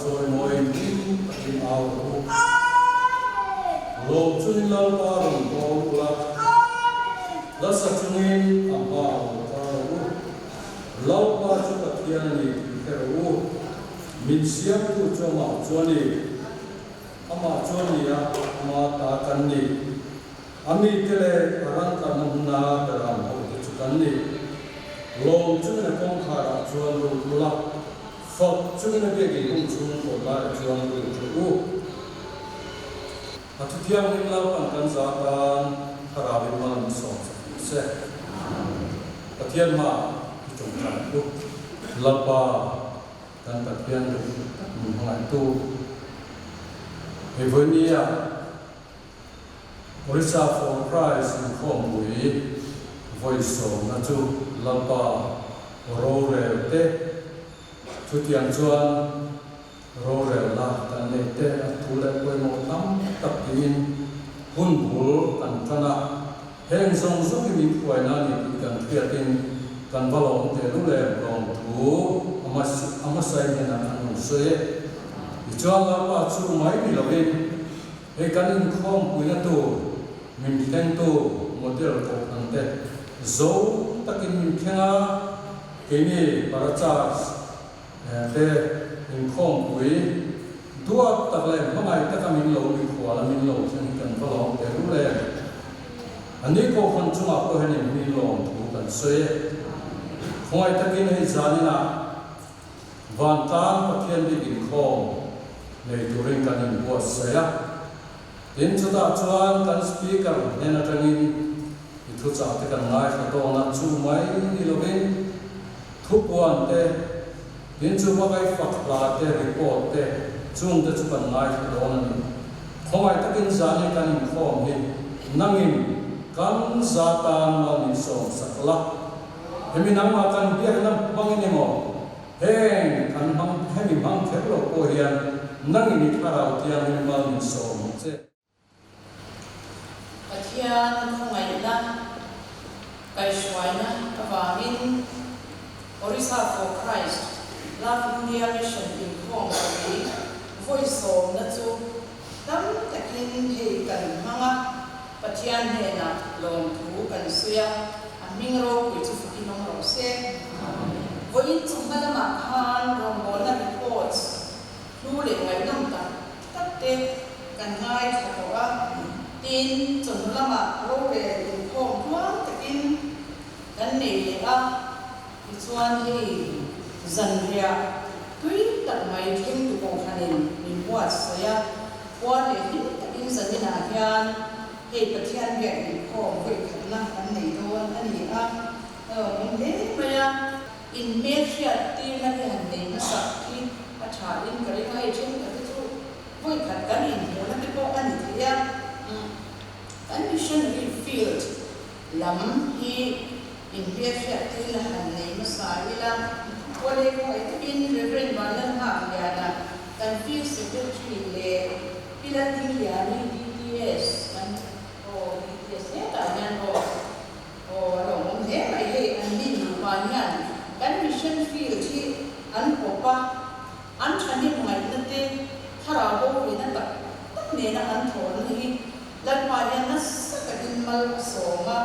joy moi in in our lo chui lo pa ron ko la la sa chungin apa ta lo pa chu ka tian ni ke ro min siam tu choma choni ama choni ya ama ta kan ni ami kele aran ka namna taram ho chu kan ni lo chu na kong kha ra chuan ru la phật chu na be gi ung chung ko la chuan ru chu Atu tiang ni lau kan zatan harabi man song se. Patian ma chung kan lu lapa kan patian lu mengai tu. Evonia Orisa for Christ in Kongui voice of natu lapa rore te tu tiang chuan rore la tan le te atule koi mo tam tapin hun bul kan thana heng song su ki min khoi na ni kan khiatin kan balong te lu le long thu ama sai ne na kan se chuan la pa chu mai ni lovin he kan in khom pui na tu min teng tu model ko kan te zo takin min khenga ke ni paracha te in khom pui dua tak le mangai ta kamin lo ni khwala min lo chen kan balong te lu le ani ko khon chunga ko hen min lo thu kan se khoi takin he zanina van tan pathian bi in khom nei turing kan in bo saya tin chuta chuan kan speaker nena tangin i thu cha te kan ngai kha to na chu mai ni lovin thupuan te tin chu ma kai fakla te report te chung te chu kan ngai kha to na ni khoi takin zani kan in khom ni nangin kan zatan ma min som sakla hemi nang ma kan bia nam bang ni mo heng kan bang hemi bang khelo ko hian nangin ni tharau tiang ni ma min som che Patian khongai na kai shwaina awangin Orisa for Christ Love India Mission in Kongui voice of na chu tam takin he kan hanga Patian he na long thu kan suya aming ro ku chu fukinong ro se voin chungana ma khan rongona reports lu le ngai nam ta tatte kan ngai thawa tin chun lama ro le in khom tuang takin kan nei a chuan hi zanria tui tak mai thim tu ko khanin min buat saya wa le hin takin zanina hian he pathian ge in khom voi khatna kan nei do ani a min le maya in mekhia ti na hi han nei na sa ki a tha in kari mai thim ka chu voi khat kan in ho na ko ani thia kan mission field lam hi in mekhia ti na han nei na sa ila wale ko in reverend balan ha ya na kan field secretary le pilating ya ni DTS kan DTS ne ta yan lo mong he mai he an din pa yan kan mission field hi an popa an thani mai na te thara bo ni na ta ne na an thon hi lan pa yan na sakatin mal so ma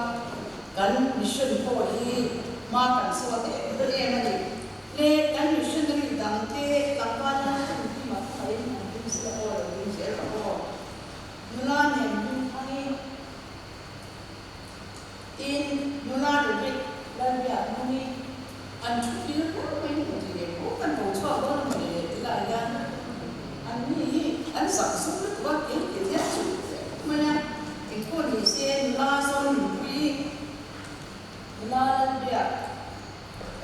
kan mission ko hi ma kan so te e ma ni le kan missionary dang te kapana ma khai na din sa or din se ko nula ne min ani in nula de la ya mani an chu ki ko mai ni de ko kan bo chwa ba ma le la ya an ni an sa su ko ke ke ya chu ma ya in ko ni se la so ni pi la ya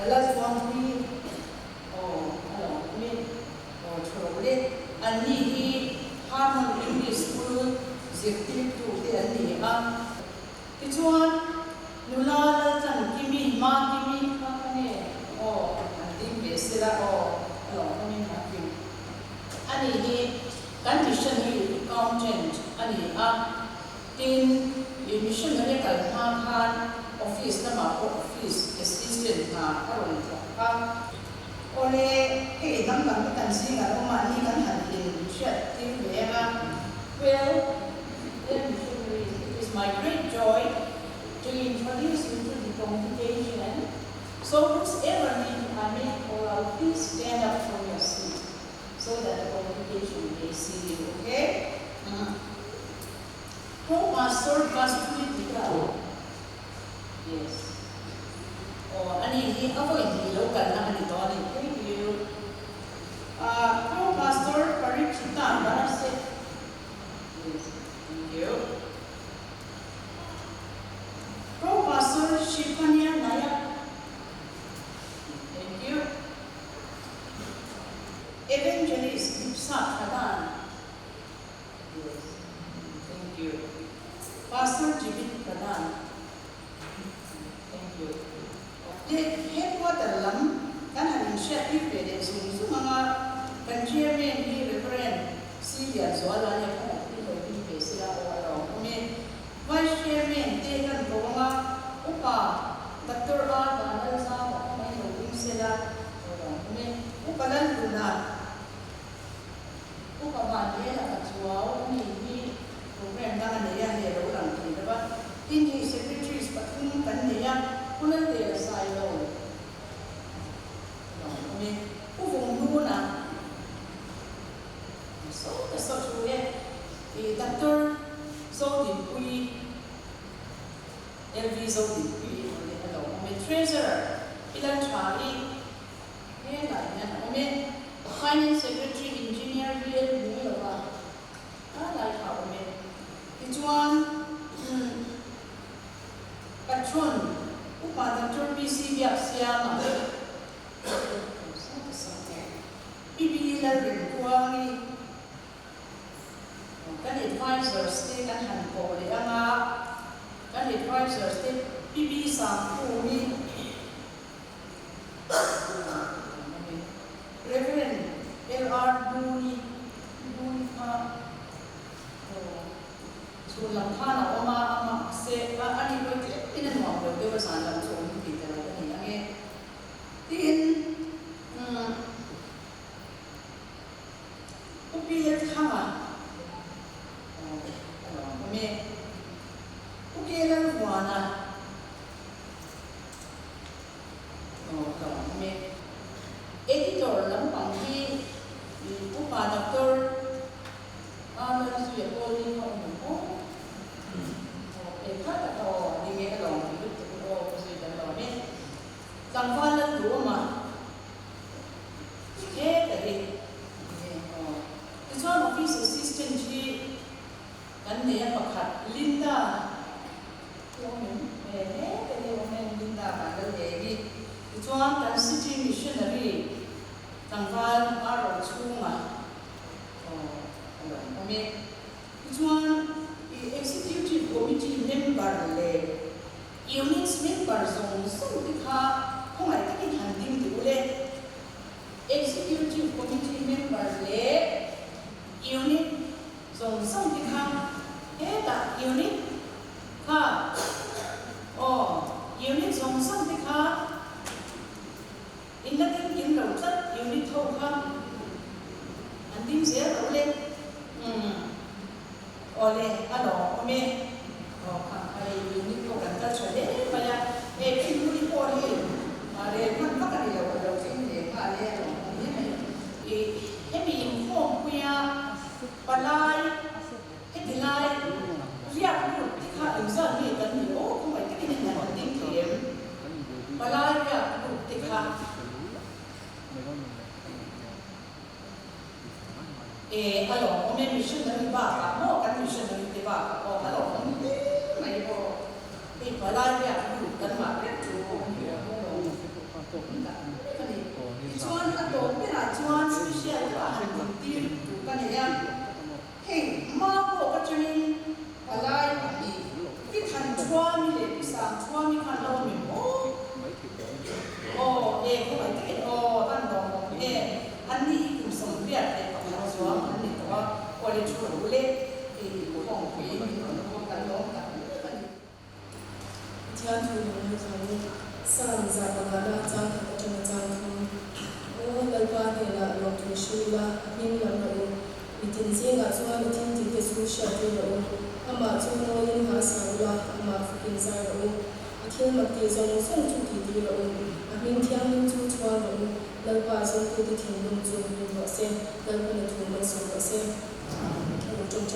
ala so ni ani hi Harmon English School zikti tu te ani a pichuan nula chan kimi ma kimi ka ne andi besira lo kami ma ki ani hi condition hi accountant ani a tin mission ne kal ha khan office na ma office assistant na karon ka ole he dam kan kan si ga ma ni those ever need I make call out, please stand up from your seat so that the congregation may see you, okay? Pastor Pastor Yes. Ani ako hindi local na nito ani. Thank you. Pastor Parichita Barase. Yes. Thank you. Pastor Shipania Nayak. Thank you. Evangelist Dipsa Kadan. Yes. Thank you. Pastor Jibit Kadan. Thank you. Headquarter lam kan harin initiative pwede so mga kan-chairman ni Reverend Celia Zoala niya kan ito sila o kami vice chairman kan ko mga upa Dr. Donald sa may naging sila kami upa lang luna upa ba niya katsuaw ni program na niya hero lang diba hindi secretaries patung kaniya kunan dia silo kami uvong luna so tuwe Dr. Zodin Pui LV Zodin Pui kami treasurer ilan chari kami finance secretary engineer BL Bulawa like how kami ituan patron upa Dr. BC Biak Siama Ibilan Rinkuangi kan advisor state kan hanpo le anga kan advisor state PB Sampu ni Reverend LR Buni ka sulam khana ama se ani ko inan mo ko be sana so ni tera ni ange tin upilet khama me ukelan wana me editor lam pangki upa Dr. Ana su ya ko ni ko kada to ni me long ni ko ko se da lo me sang fa la du ma ke da ri the office assistant ji kan ne ya pakhat Linda woman Linda ba da ni chuan kan city missionary sang fa aro chunga me chuan executive committee member le units member zong song dikha khomai takin handing dule executive committee member le unit zong song dikha eta unit ka unit zong song dikha innatin kin lo tat unit tho kha handing se le ole alo kami ai ni ko kan ta chale paya kin ni ko ni are man pa kan lo tin ne ka le ni hemi ko kuya palai hetilai ria ku ka insa ni kan ni o ko mai tin ni na tin ke palai ria ku tikha alo kami missionary ba mo kan missionary di ba alo mai po palai ria ku kan ma ria tu chuan ato pera chuan special ba han tin tu kan ya hey ma ko ka chunin palai ni ki than chua mi le pi sa chua mi kan lo mi mo ko mai ke tan do an ni kum som ria te pa na so an ni to ko le chu le ko hong pe ni ko kan lo ka Tian tu ni ni san za ba la chang ka ta chang o dal pa ni la lo tu shu la ni la no itin je ga chuan itin ti te su sha te lo ama chu no yin ha sa la ama fukin sa ro ที่มันตีจงส่งจุดที่เรามินเที่ยงจุดชัวร์เราว่าส่งจุดที่ถึงลงจุดเราเส้นเราเป็นถุงมันส่งเราเส้นเราจงใจ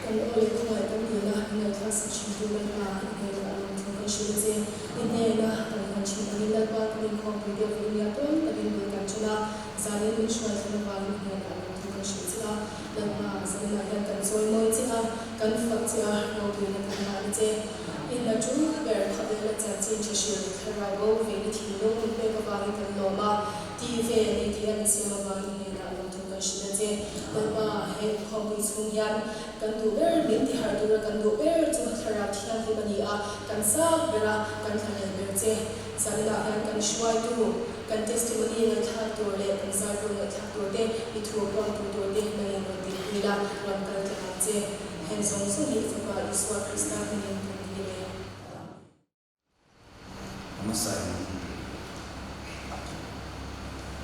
กันโอ้ยก็ไม่ต้องดีนะในคลาสชิมดูมันมาในเราลงทุนกันชิมเส้นนี่นะเราชิมอันนี้เราว่าเป็นของวิดีโอวิดีโอต้นแต่เป็นดูกันชนะซาเล่นช่วยกันว่าลูกเนี่ยเราลงทุนกันชิมเส้นเราว่าซาเล่นอะไรกันสวยมากจ้ะกันฝักจ้ะเราดูในกันมาเจ้อินดัจูเบอร์ขับเรือจากจีนเชียร์คาราโบเวนิทีโลมุนเปกบาลิกันโลมาทีเวนิทีอันเซียมาบาลิเนราลงทุนกันชิดเจแล้วมาเฮคอมบิสฟุงยันกันดูเบอร์บินที่หาดูกันดูเบอร์จุดคาราที่ยังที่บันยากันซาเวลากันทำเบอร์เจสารละกันช่วยดูกันเทสติมอนีกันทักตัวเล็กกันซาดูกันทักตัวเด็กอิทัวปอนตัวเด็กในวันที่มีละวันกันจะทำเจเห็นสองสิ่งที่จะมาอิสวาคริสต์เป็นยังมาใส่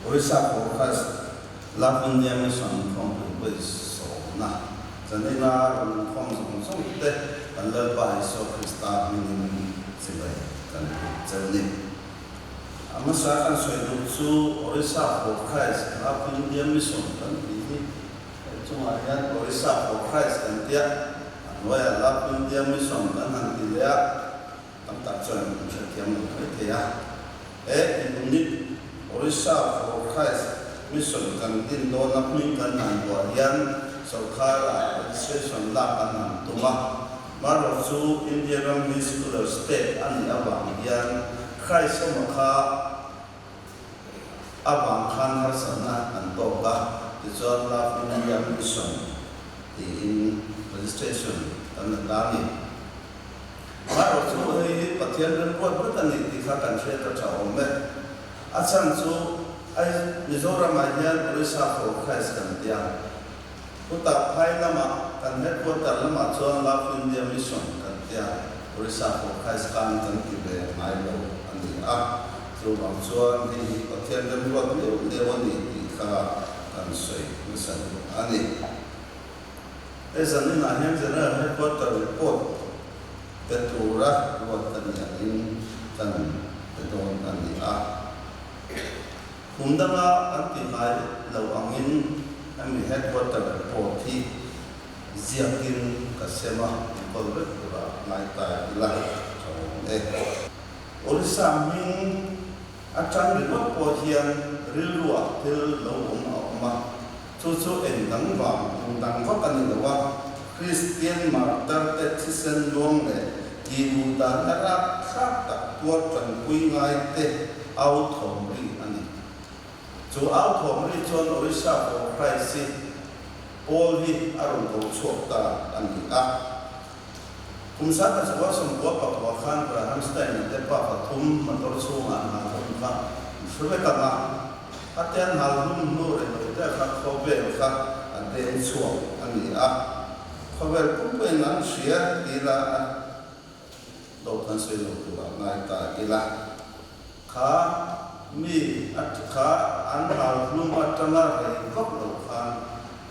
บริษัทของข้ารับเงินเดือนไม่ส่งของบริษัทนะจะได้มาลงของส่งเด็กกันเลิกไปโซคริสต์มินิสิบกันเจริญมาใส่กันสวยดูสู้บริษัทของข้ารับเงินเดือนไม่ส่งกันที่จังหวะนี้บริษัทของข้ากันเดียว่ารับเงินเดือนไม่ส่งกันทันทีเลยตั้งแต่จนถึงเที่ยงไม่เที่ยงนี่บริษัทของใครมิสน์กันดินโดนนับมีกันนันบัวยันสุขาระเสียสละกันนันตุมาเราสู่อินเดียรัมมิสกุลสเตทอันนี้อาบังยันใครสมัครอาบังขันหัสนะอันโตกะที่จะรับอินเดียมิสน์ที่ registration ตั้งแต่นี้มาเราสู่ให้ปฏิญาณว่าพุทธนิติข้ากันเชื่อต่อชาวเมื่ออาจารย์สู่ไอ้มิโซรามาเฮียนบริษัทของใครสักอย่างพุทธภายละมากันเหตุผลแต่ละมาชวนรับอินเดียมิชชั่นกันอย่างบริษัทของใครสักกันที่เป็นไม่รู้อันนี้สู่บางส่วนที่ปฏิญาณว่าเดี๋ยวนี้ที่ข้ากันสวยมิสันอันนี้ไอ้สันนิษฐานยังจะได้เหตุผลแต่ละปดเป็นตัวรักว่าตันอย่างนี้ตันเป็นตัวอันนี้คุณดังอันที่ไหนเราอังอินอันมีเหตุผลแต่ละปดที่เสียกินกับเสมาคนเรื่องตัวนายตายละชาวอุลิสามิงอาจารย์เรียกว่าปอเทียนริลวัวที่เราออกมาสู้ๆเองดังว่าดังว่ากันนี่ว่าคริสเตียนมาร์ตาเตติเซนลงเลยยีบูดานาราคักตักตัวจนคุยง่ายเตะเอาถมรีอันนี้จู่เอาถมรีจนอริสาของใครสิโอลีอารมณ์ของโชคตาอันนี้คุณทราบกันว่าสมบูรณ์กับว่าขันประหารสไตน์แต่ป่าปฐุมมันต้องสู้งานหาคนฟังช่วยกันมาอาจารย์หาลุ่มนู่นเลยแต่ข้าเขาเบลข้าอันเดินช่วงอันนี้เขาเวลปุ๊บเป็นนั้นเสียดีละโดนเสียลงตัวนายตาดีละขามีขาอันหาลุ่มอัตนาเรื่องก็หลงขัน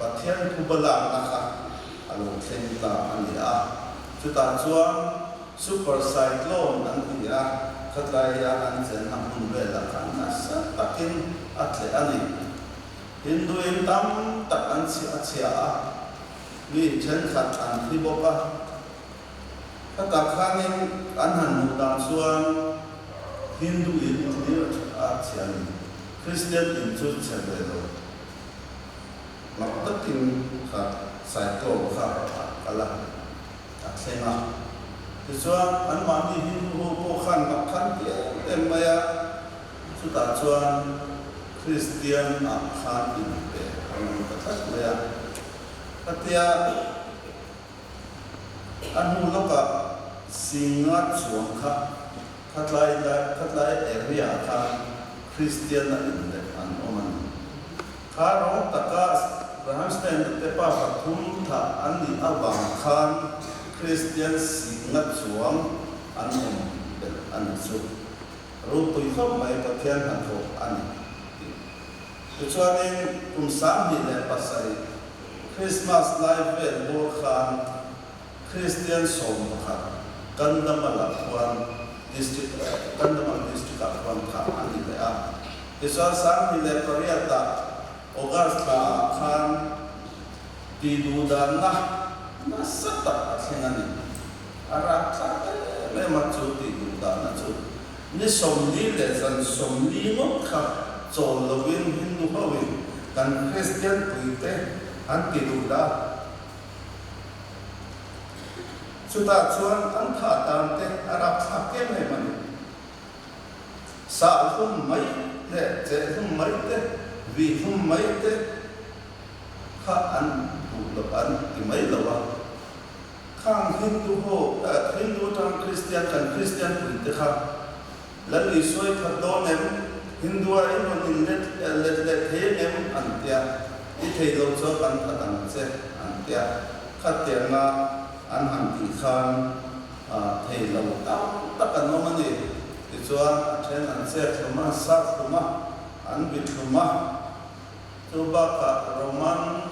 ประเทศทุบลางนะคะอารมณ์เส้นตาอันนี้จุดต่างส่วนซูเปอร์ไซโคลนอันนี้ขัดไล่อันเช่นน้ำมันเวลาขันนัสตักกินอัตเลอันนี้ฮินดูอินตั้มตักอันเสียมีเช่นขัดอันที่บอกว่าถ้าตักข้างนี้อันหันมุดานส่วนฮินดูอินที่อาเซียนคริสเตียนอินจุดเฉลี่ยโลนักตัดทิ้งขัดไซโคลขัดอะไรตักเส้นที่ส่วนอันมันที่ฮินดูโบขันนักขันเดียวเต็มไปสุดท้ายส่วนคริสเตียนนักขันอินเดียอันนั้นก็ตัดเลยพัทยาอันนู้นก็สิงห์สวงครับคัดไล่เอเรียครับคริสเตียนอินเดียอันนั้นมันข้าร้องตะกัสประหารสเตนเตป้าปฐุมท่าอันนี้อาบังคันคริสเตียนสิงห์สวงอันนั้นเป็นอันสุดรูปตัวเขาไม่ประเทศนั้นถูกอันนี้ส่วนนี้คุณสามีเนี่ยภาษาคริสต์มาสไลฟ์เวลโบคันคริสเตียนสมครับ Kandamala Kwan district Kandamal district Kwan Kha ani le a Iswa sang ni le Pariata Augusta Khan Tidudan na sata singani ara sa le ma chu Tidudan na chu ni somli le san somli mo kha choloin Hindu hawin kan Christian puite an Tidudan Sudah cuan antha tante Arab sakem hai mani sa hum mai le je hum mai te vi hum mai te kha an bulan ki mai lawa khang Hindu ho Hindu tang Christian kan Christian pun te kha lali soi phadon em Hindu ai mon let he em antia I thei lo cho kan thadang che antia khatia na an han ti khan thei lo ta kan no mani ti chuan then an se thuma sa thuma an bit thuma tu ba ka roman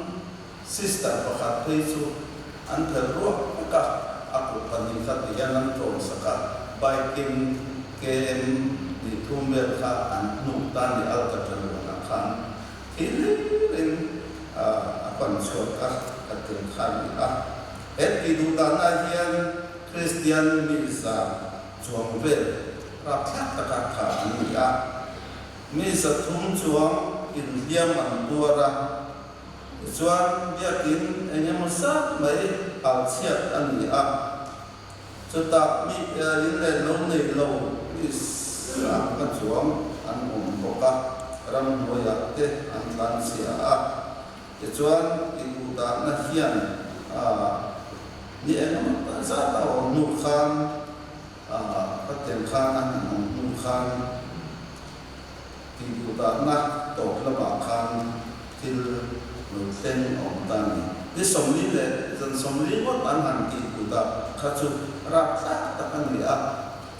sister pakhat thei chu an thar ro ka aku panin khat yan an thong saka biking kem di thumber kha an nu tan ni al ka tan na khan hilin apan so ka katin khan a et Tidudan na hian Christian misa chuang vel rakhat taka kha ani a misa thum chuang in liam an duara chuan biakin engem sat mai al chiat ani a chuta mi in le lo nei lo is ka chuang an boka ram hoya te an lan sia a chuan Tidudan na hian ni engam sa ta nu khan paten khan an nu khan Tidudan na to lama khan til nu ten om tan ni somli le zan somli wat an han Tidudan kha chu ra sa ta kan ri a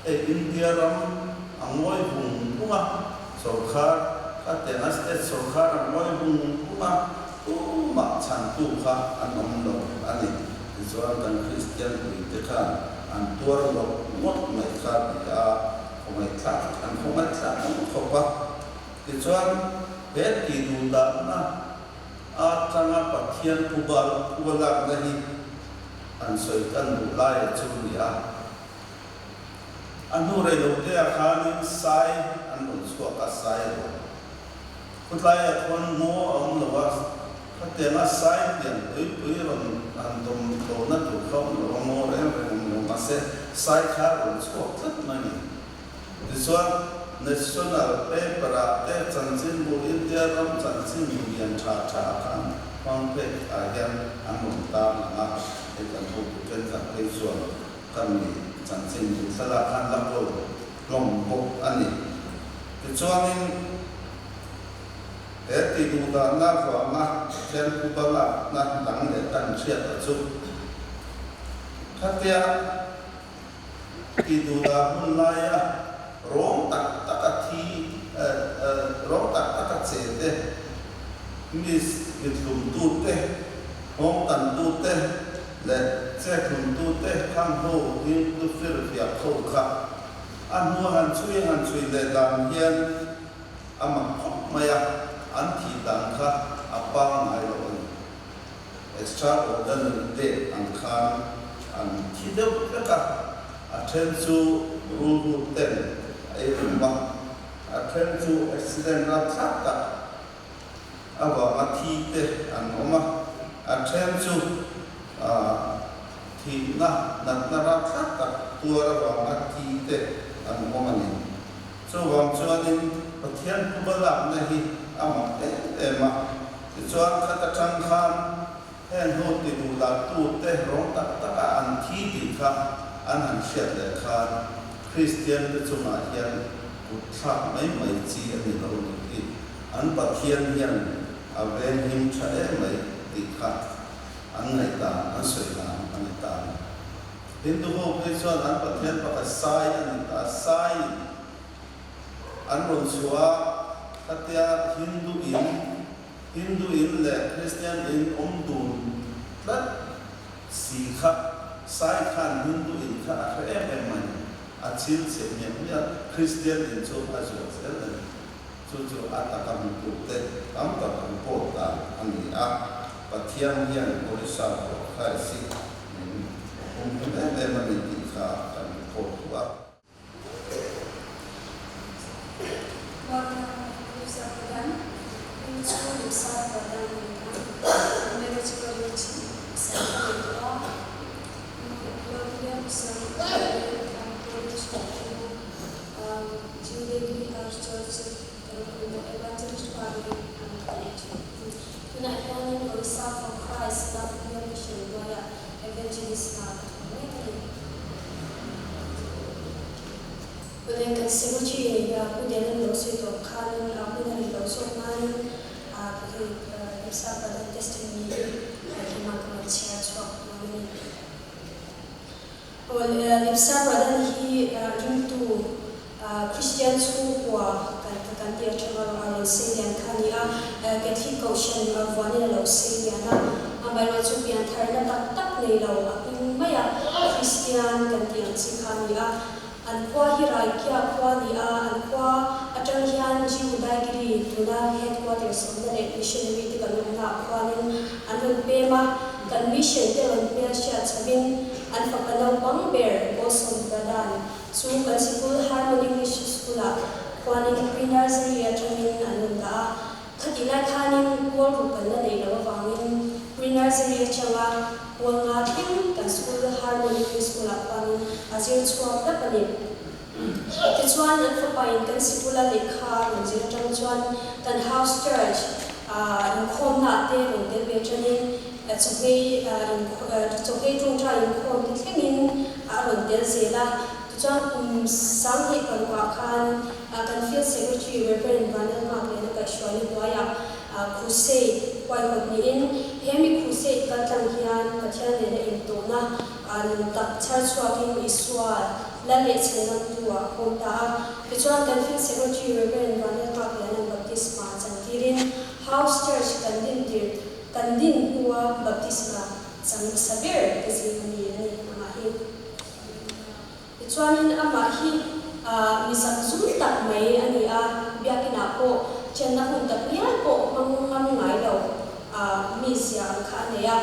India ram angoi hung punga so kha paten as so kha angoi hung punga tu ma chan tu kha an om lo ani Iswa dan Christian puite khan an tuar lo mot mai kha dia komai kha an komai kha an khopa Iswa he Tidudan na a tanga pathian pubal pubalak nahi an soitan bulai chulia anu re lo te khan sai an un swa ka sai lo putlai kon mo ang lawas Kata na sai yang pui ron andom dona tu kau romo re romo masih sai kar untuk kat mani. Disua national paper ate janjin bu India ram janjin yang cha kan pangpek ayan amun tam na ikan bu ken tak pesuan kami janjin bu salah kan lapor lombok ani. Disua ni Tidudan na fa na ken kubala na dang le tan chiat chu khatia Tidudan hun la ya rong tak takati rong tak che te mis bitlum tu te hong tan tu te le che kum tu te kham ho ni tu fir fia kho kha an hu han chui le dam hian ama khop maya anti dangka apa ngai lo extraordinary day an khan an tidau ka attention rule ten ai ba attention accident na thata aba mati te an oma attention thi na ra thata tua ra mati te an oma ni so wang chuanin pathian kubala nahi ama ema chuan khata thang khan hen ho Tidudan tu te rong tak an thi ti kha an han siat le khan Christian te chuma hian utha mai chi ani lo ni an pathian hian aven him tha mai ti kha an ngai ta an soi na an ta Hindu ho pe chuan an pathian pa sai ani ta sai an ron suwa katia Hindu in le Christian in omdun lat sikha สายขันHinduอินค่ะเอ็มมันอาชีพเสียเนี่ยคริสเตียนอินโซอาจุเซลจู่ๆอาตากรรมตุเตตามกับการโพสต์อันนี้ปัจจัยเฮียนบริษัทใครสิผมเอ็มมันอินค่ะการโพสต์ว่าวันนี้สัปดาห์นี้ช่วงสัปดาห์นี้ไม่ได้จะเรียนที่สัปดาห์นี้เราเรียนสัปดาห์นี้ทางบริษัทจิวเดลีอาร์ชอร์ชเราเป็นเอเวนต์ที่พาไปคุณนายท่านนี้บริษัทของคริสต์รับเงินมิชชั่นว่าเอเวนต์ที่สนาPueden que se muche pueden los otros canon pueden los otros porque esa para testimony que más como sea swap o esa para hi into Christian school kan dia chawa al selian khania Catholic ocean vani lo seliana ambai lo chu pian tharna tak nei lo apin maya Christian kan dia sikhania an kwa hirai kya kwa ni an kwa atang hian jiu dai giri tuna headquarters of the missionary te kan na kwa nin an pema kan mission te an pe sha chabin an fakalo bang bear also dadan chu kan school harmony english school kwa nin pre-nursery atangin an da khatilai khanin wol rupan na nei lo wangin pre-nursery chawa wanga thing kan school harmony school pan azir chwa ta pani chuan an fapain kan sikula lekha ronjir tang chuan kan house church in khomna te ron te be chanin chokei tungtra in khom te thlengin ron tel zela chuan sang hi parwa khan kan field secretary reverend Vanel Mark le ka shwani boya crusade wai hot ni in hemi crusade ka tang hian pathian le in to na an tak church walking iswa la le chena tua kota ke chuan kan field secretary reverend Vanel Mark le baptist ma chantirin house church kan din huwa baptist ma chang saber ke zini ni ma hi ke chuan ama hi misam zum tak mai ani a biakina ko chenna hun tak rian ko mang ngai lo mi sia kha ne ya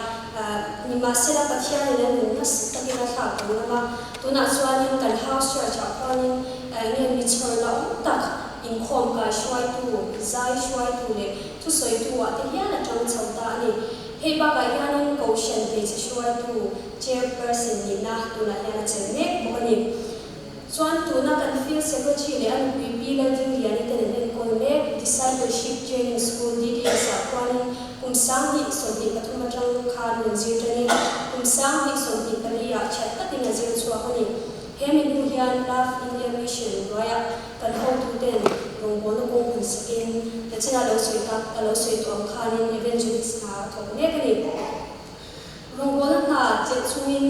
mi ma sela pathian le nas takira tha ko ma tuna chuan kan house church a panin nge mi chorna tak in khom ka shwai tu zai shwai tu le tu soi tu a te hian a tang chauta ani he ba ka hian ko shen pe che shwai tu chairperson ni na tuna hian chen me ko ni chuan tuna kan field secretary le an pp le ding lian te nen ko me discipleship training school di sa kwan sang hi so di pathuma tang khan ji tani sang hi so di tani ya chat ta ting azir chwa ani hemi nu hian love india mission roya kan ho tu den rong bon ko kun skin te chana lo soi ta lo soi to khan evangelist na to me kani rong bon na che chuin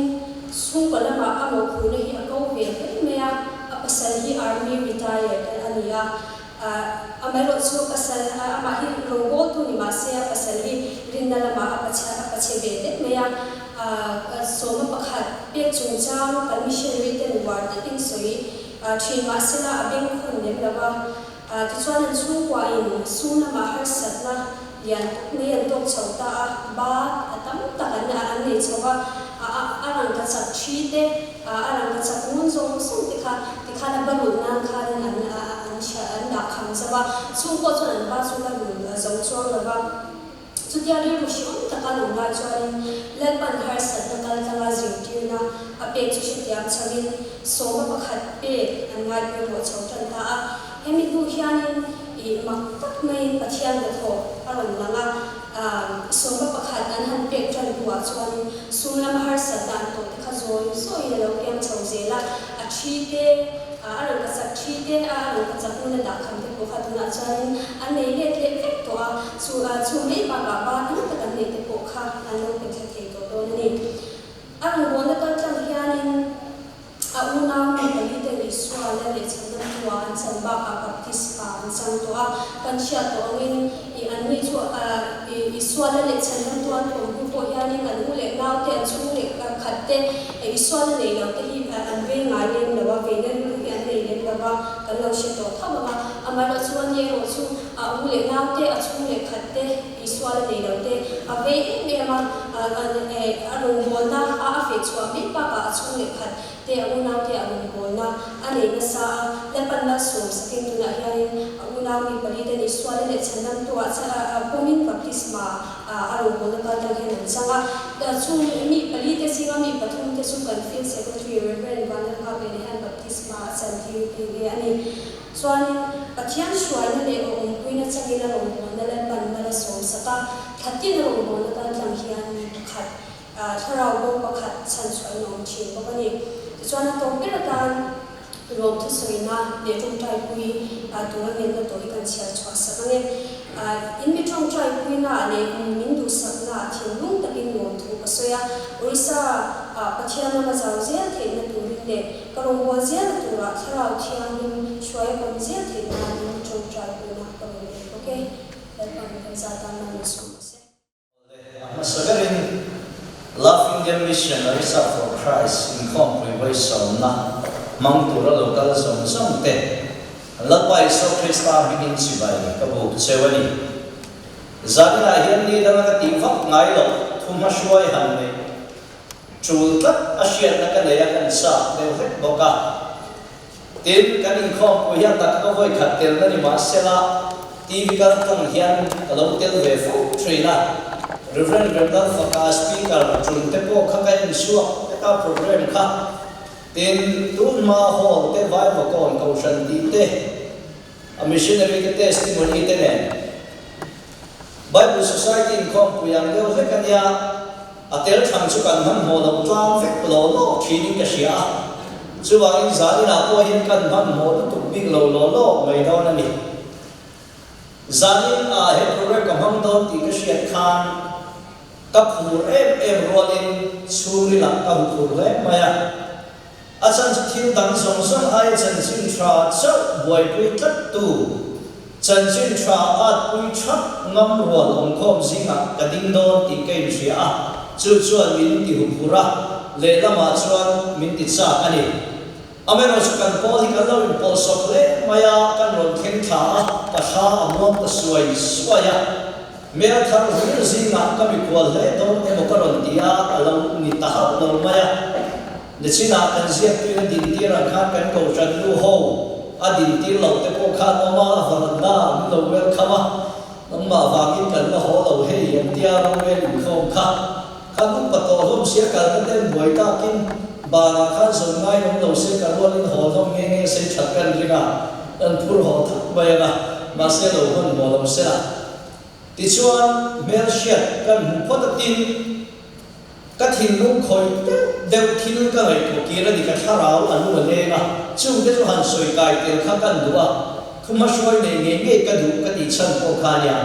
sung bala ma amo khune hi a ko ve me ya apasal hi army retired ania amelo chu pasal ama hi rogo tu ni ma se pasal hi rinna ma apache be det me ya so ma pakhat pe chung chang missionary ten war ta ting soi thri ma sela abeng khon ne lawa ti chuan an chu kwa in suna ma har satna yan ne an tok chauta ba atam takan an ne chawa arang ka chak thi te arang ka chak mun zong sung te kha na balun nan kha an da kham zawa chu ko chuan ba chu la ru zong chuang lawa chu dia ri ru shi ta ka lu ba chuan let ban har sat na kal tanga zir tir na a pe chu shi tiam chawin so ma pakhat pe an ngai pe ro chau tan ta hemi tu hianin I mak tak mai pathian da tho aron langa so ma pakhat an han pe tan huwa chuan sunglam har sat dan to kha zoi so I lo piam chau zela a thi te aron ka sak thi te aron ka chak na da kham te ko khatuna chuan an nei le te vek to chu nei ba ba an ta kan nei te ko kha an lo pe the the to ni aron bon da tang hianin una mi pali te ni swala le chana tuan chan ba ka baptist pa chan to kan sia to ngin I an ni chu I swala le chana tuan ko bu po hianin an le ngau te chu le khat te e iswal nei lo te hi an ve ngai len lo wa ve nen lu hi an nei len lo wa kan lo she to tha ba ama lo chuan ye ro chu a u le nau te a chu le khat te iswal nei lo te a ve me ma a ro bol na a fe chwa mi pa ka a chu le khat te a u nau te a ro bol na ani na sa le pan na so sakin tu na hian a u nau mi pali te iswal le chanam to a cha pomin baptisma a ro bol na ka ta hian changa chu mi pali te singa mi pathum te su kan field secretary reverend van ha be han baptisma chan thi te ani chuan pathian shwai na le om puina changila ro na le pan na so saka thatin ro mo na ta tlang hian khat tharau bo pakhat chan choi nom thin bo ani chuan to pera tan ro thu soina le tum tai pui tu na ne na to i kan chia chwa sakane in mi trong trai pui na le min du sak na thin lung takin nom thu pasoya orisa pathian na jaw zel the na tu le karong bo zel tu ra tharau thian nin shwai kon zel the na min trong trai pui na ka le okay dan pan sa ta na su se Masagarin Love Indian Missionary for Christ in Kongpui so na mangtura local zone somte lapai so Krista begin sibai kabu sewani zanina hian ni danga ka tivak ngai lo thuma shwai han ne chultat asian na ka leya kan sa de boka tin kan in Kongpui hian tak ka voi khatel na ni ma sela tv kan tang hian alo tel ve fu trina Reverend Bernard Faka speaker chun te po khakai suak ta program kha tin tun ma hol te vai ba kon ko shan di te a missionary ke testimony te ne Bible Society in Kongpui yang deu he kanya atel thang chu kan man ho lo tlang fek lo lo thini ka sia chuwa in zali na po hin kan man ho tu big lo lo mai do na ni zanin a he program ka mang do ti ka sia khan kapur em rolin suri la kapur le maya achan thil dang song song ai chan chin tra cha boy pui tat tu chan chin tra at pui thak ngam rol ong khom zinga kading don ti kai ria chu chuan min ti hupura le lama chuan min ti cha ani amero chu kan poli kan lo in pol sok le maya kan ron khen tha ka tha amom ta suai suaya mera thar hur zinga kami kwal le don e mokaron dia alam ni tahaw no maya le china kan zia tu din tira kha kan ko chan lu ho a din tir lo te ko kha no ma faranda lo wel khama nam ma wa ki kan lo ho lo he yam tia ro wel khom kha kha ku pato hom sia kal ka ten boi ta kin ba na khan son ngai no lo se ka ro lin ho lo nge nge se chat kan ringa an phur ho tha ba ya ma se lo hon mo lo se la ti chuan mer shiat kan phot tin ka thin lung khoi deu thil ka ngai ko ki ra di ka tharau anu le na chu de chu han soi kai tel kha kan duwa khuma shoi ne nge nge ka du ka ti chan ko kha ya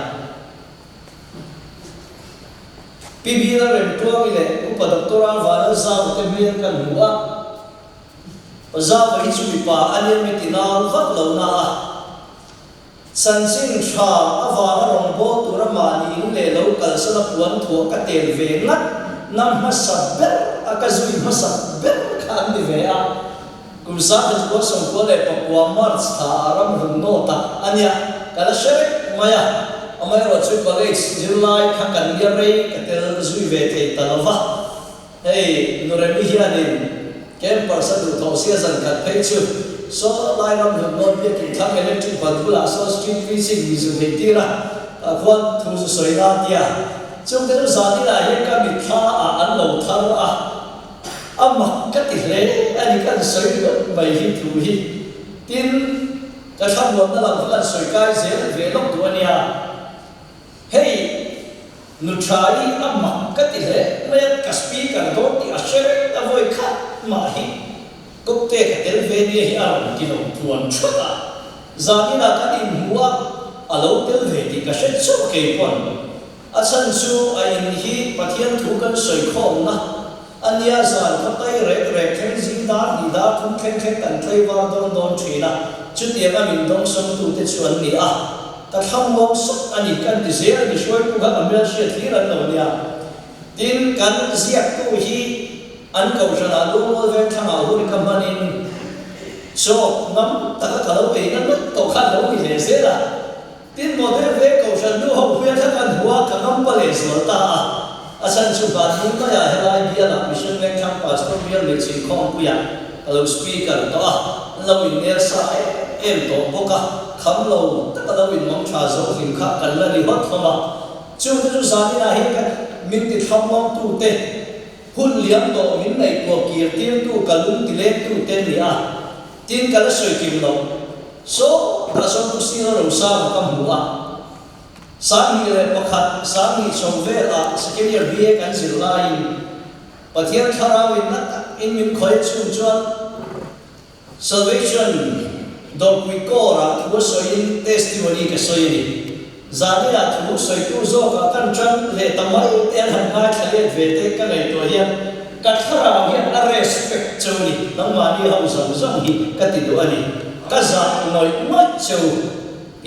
pibira rem to mi le upa doctora vara za te mir kan huwa za ba hi chu pa anian mi tinal vak lo na sansin tha awa rong bo tura mani le lo kal sala puan thu ka tel ve ngat nam masabber akazui masabber khan di ve a kumsa ko som ko le pakwa mar tha aram hun no ta ania kala shere maya amai ro chu college july kha kan ya re ka tel zui ve te talova hey nuremi hianin campus adu thosia san ka phei chu so line up the not be ki thang electric badula so street preaching is the tira khon thu soi na tia chung te zani la ye ka mi tha a an lo thar a amma ka ti le ani kan soi lo bai hi thu hi tin ka tham lo na lang kan soi kai zel ve lok tu ania hey nu trai amma ka ti le me ka speaker do ti a share a voi kha ma hi cốc tê cái tên về đi hiểu thì nó buồn chút à giờ như là cái gì mua ở lâu tên về thì cái sẽ chút cái buồn à sân su anh hi bắt hiện thu cần soi khom na anh ya giờ các tay rek khen gì đó đi đó cũng khen cần thay vào don chuyện na chút tiền anh mình đông sống tu tết xuân nè à ta không mong xuất anh cần thì dễ anh xuôi cũng gặp anh sẽ thấy là đâu nha tin cần giết tu hi an ko jana lu mo ve thanga hu ni kamanin so nam ta ka lo pe nan to kha lo ni le se la tin mo de ve ko jan lu ho pe tha kan huwa ka nam pa le so ta asan chu ba ni ma ya he lai bia na mission le kham pastor bia le chi khom pu ya lo speaker to lo in ner sa em to boka kham lo ta ka lo in mong cha zo him kha kan la ri hot thoma chu chu zani na hi ka min ti thom mong tu te hun liam to min nei ko kir tin tu kalung ti le tu ten ni a tin kala soi kim lo so ta so tu si ro sa ka mu a sang hi le pakhat sang hi chong ve a second BA kan zil lai pathian tharawin na in min khoi chu chuan salvation do kui ko ra thu so in testimony ka so ni zani la thu so tu zo ka kan chan le tamai ten han ha khale ve te ka nei to hian ka thara hian a respect chu ni nang ma ni hau sam sam hi ka ti do ani ka za noi ma chu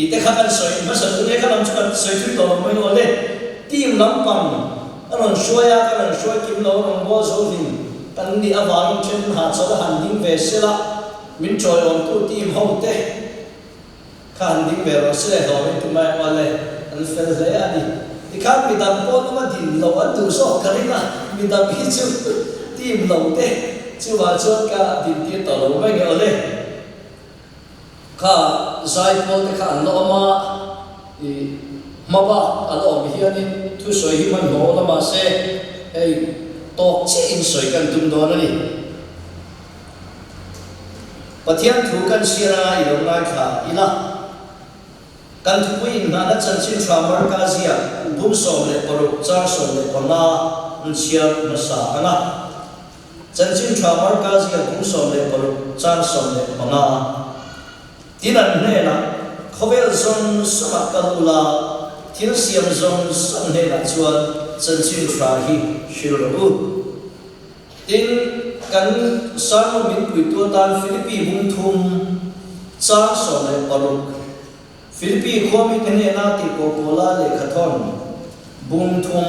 ite kha kan so in ma sa tu le ka lam chu kan so tu to mai no le tim lam pam aron shoya ka ran shoy kim lo ron bo zo ni kan ni awang chen ha cha han ding ve se la min choi on tu tim ho te khan ding ve ro se do tu mai wa le an fel ze ani ti khan mi dam po ma din lo an tu so ka ri na mi dam hi chu tim lo te chu wa chot ka din ti to lo mai ge ole kha zai po te kha an lo ma i ma ba alo mi hianin thu soi hi man ho la ma se ei tok che in soi kan tum do na ni pathian thu kan sira i lo na kha ila kan thu in na na chan chin thra mar ka zia bum som le paru char som le pona un chiar na sa ana chan chin thra mar ka zia bum som le paru char som le pona tinan ne na khovel zon sama kalula thil siam zon san ne la chuan chan chin thra hi shiru tin kan sang min pui tu tan Philippines bung thum cha so le paru Philippines khomi tene na ti ko pola le khathon bung thum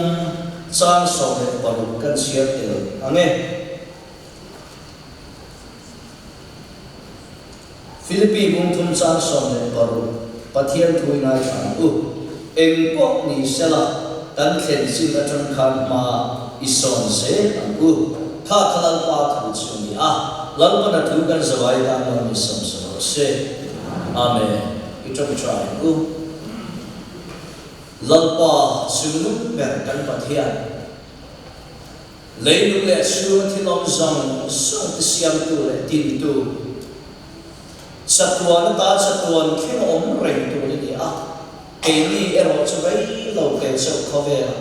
cha so le paru kan siar te ange Philippines bung thum cha so le paru pathian thui nai than u eng pok ni sela kan khen sin la tran khan ma ison se ang u kha khalal pa thu chuni a lalpa na thu kan zawai da ma ni som so se amen itong try u lalpa sunu ber kan pathian leilu le su thilom zong so siam tu le tin tu satwan ta satwan khin om reng tu ni a Eli ero chubai lo ke so khovera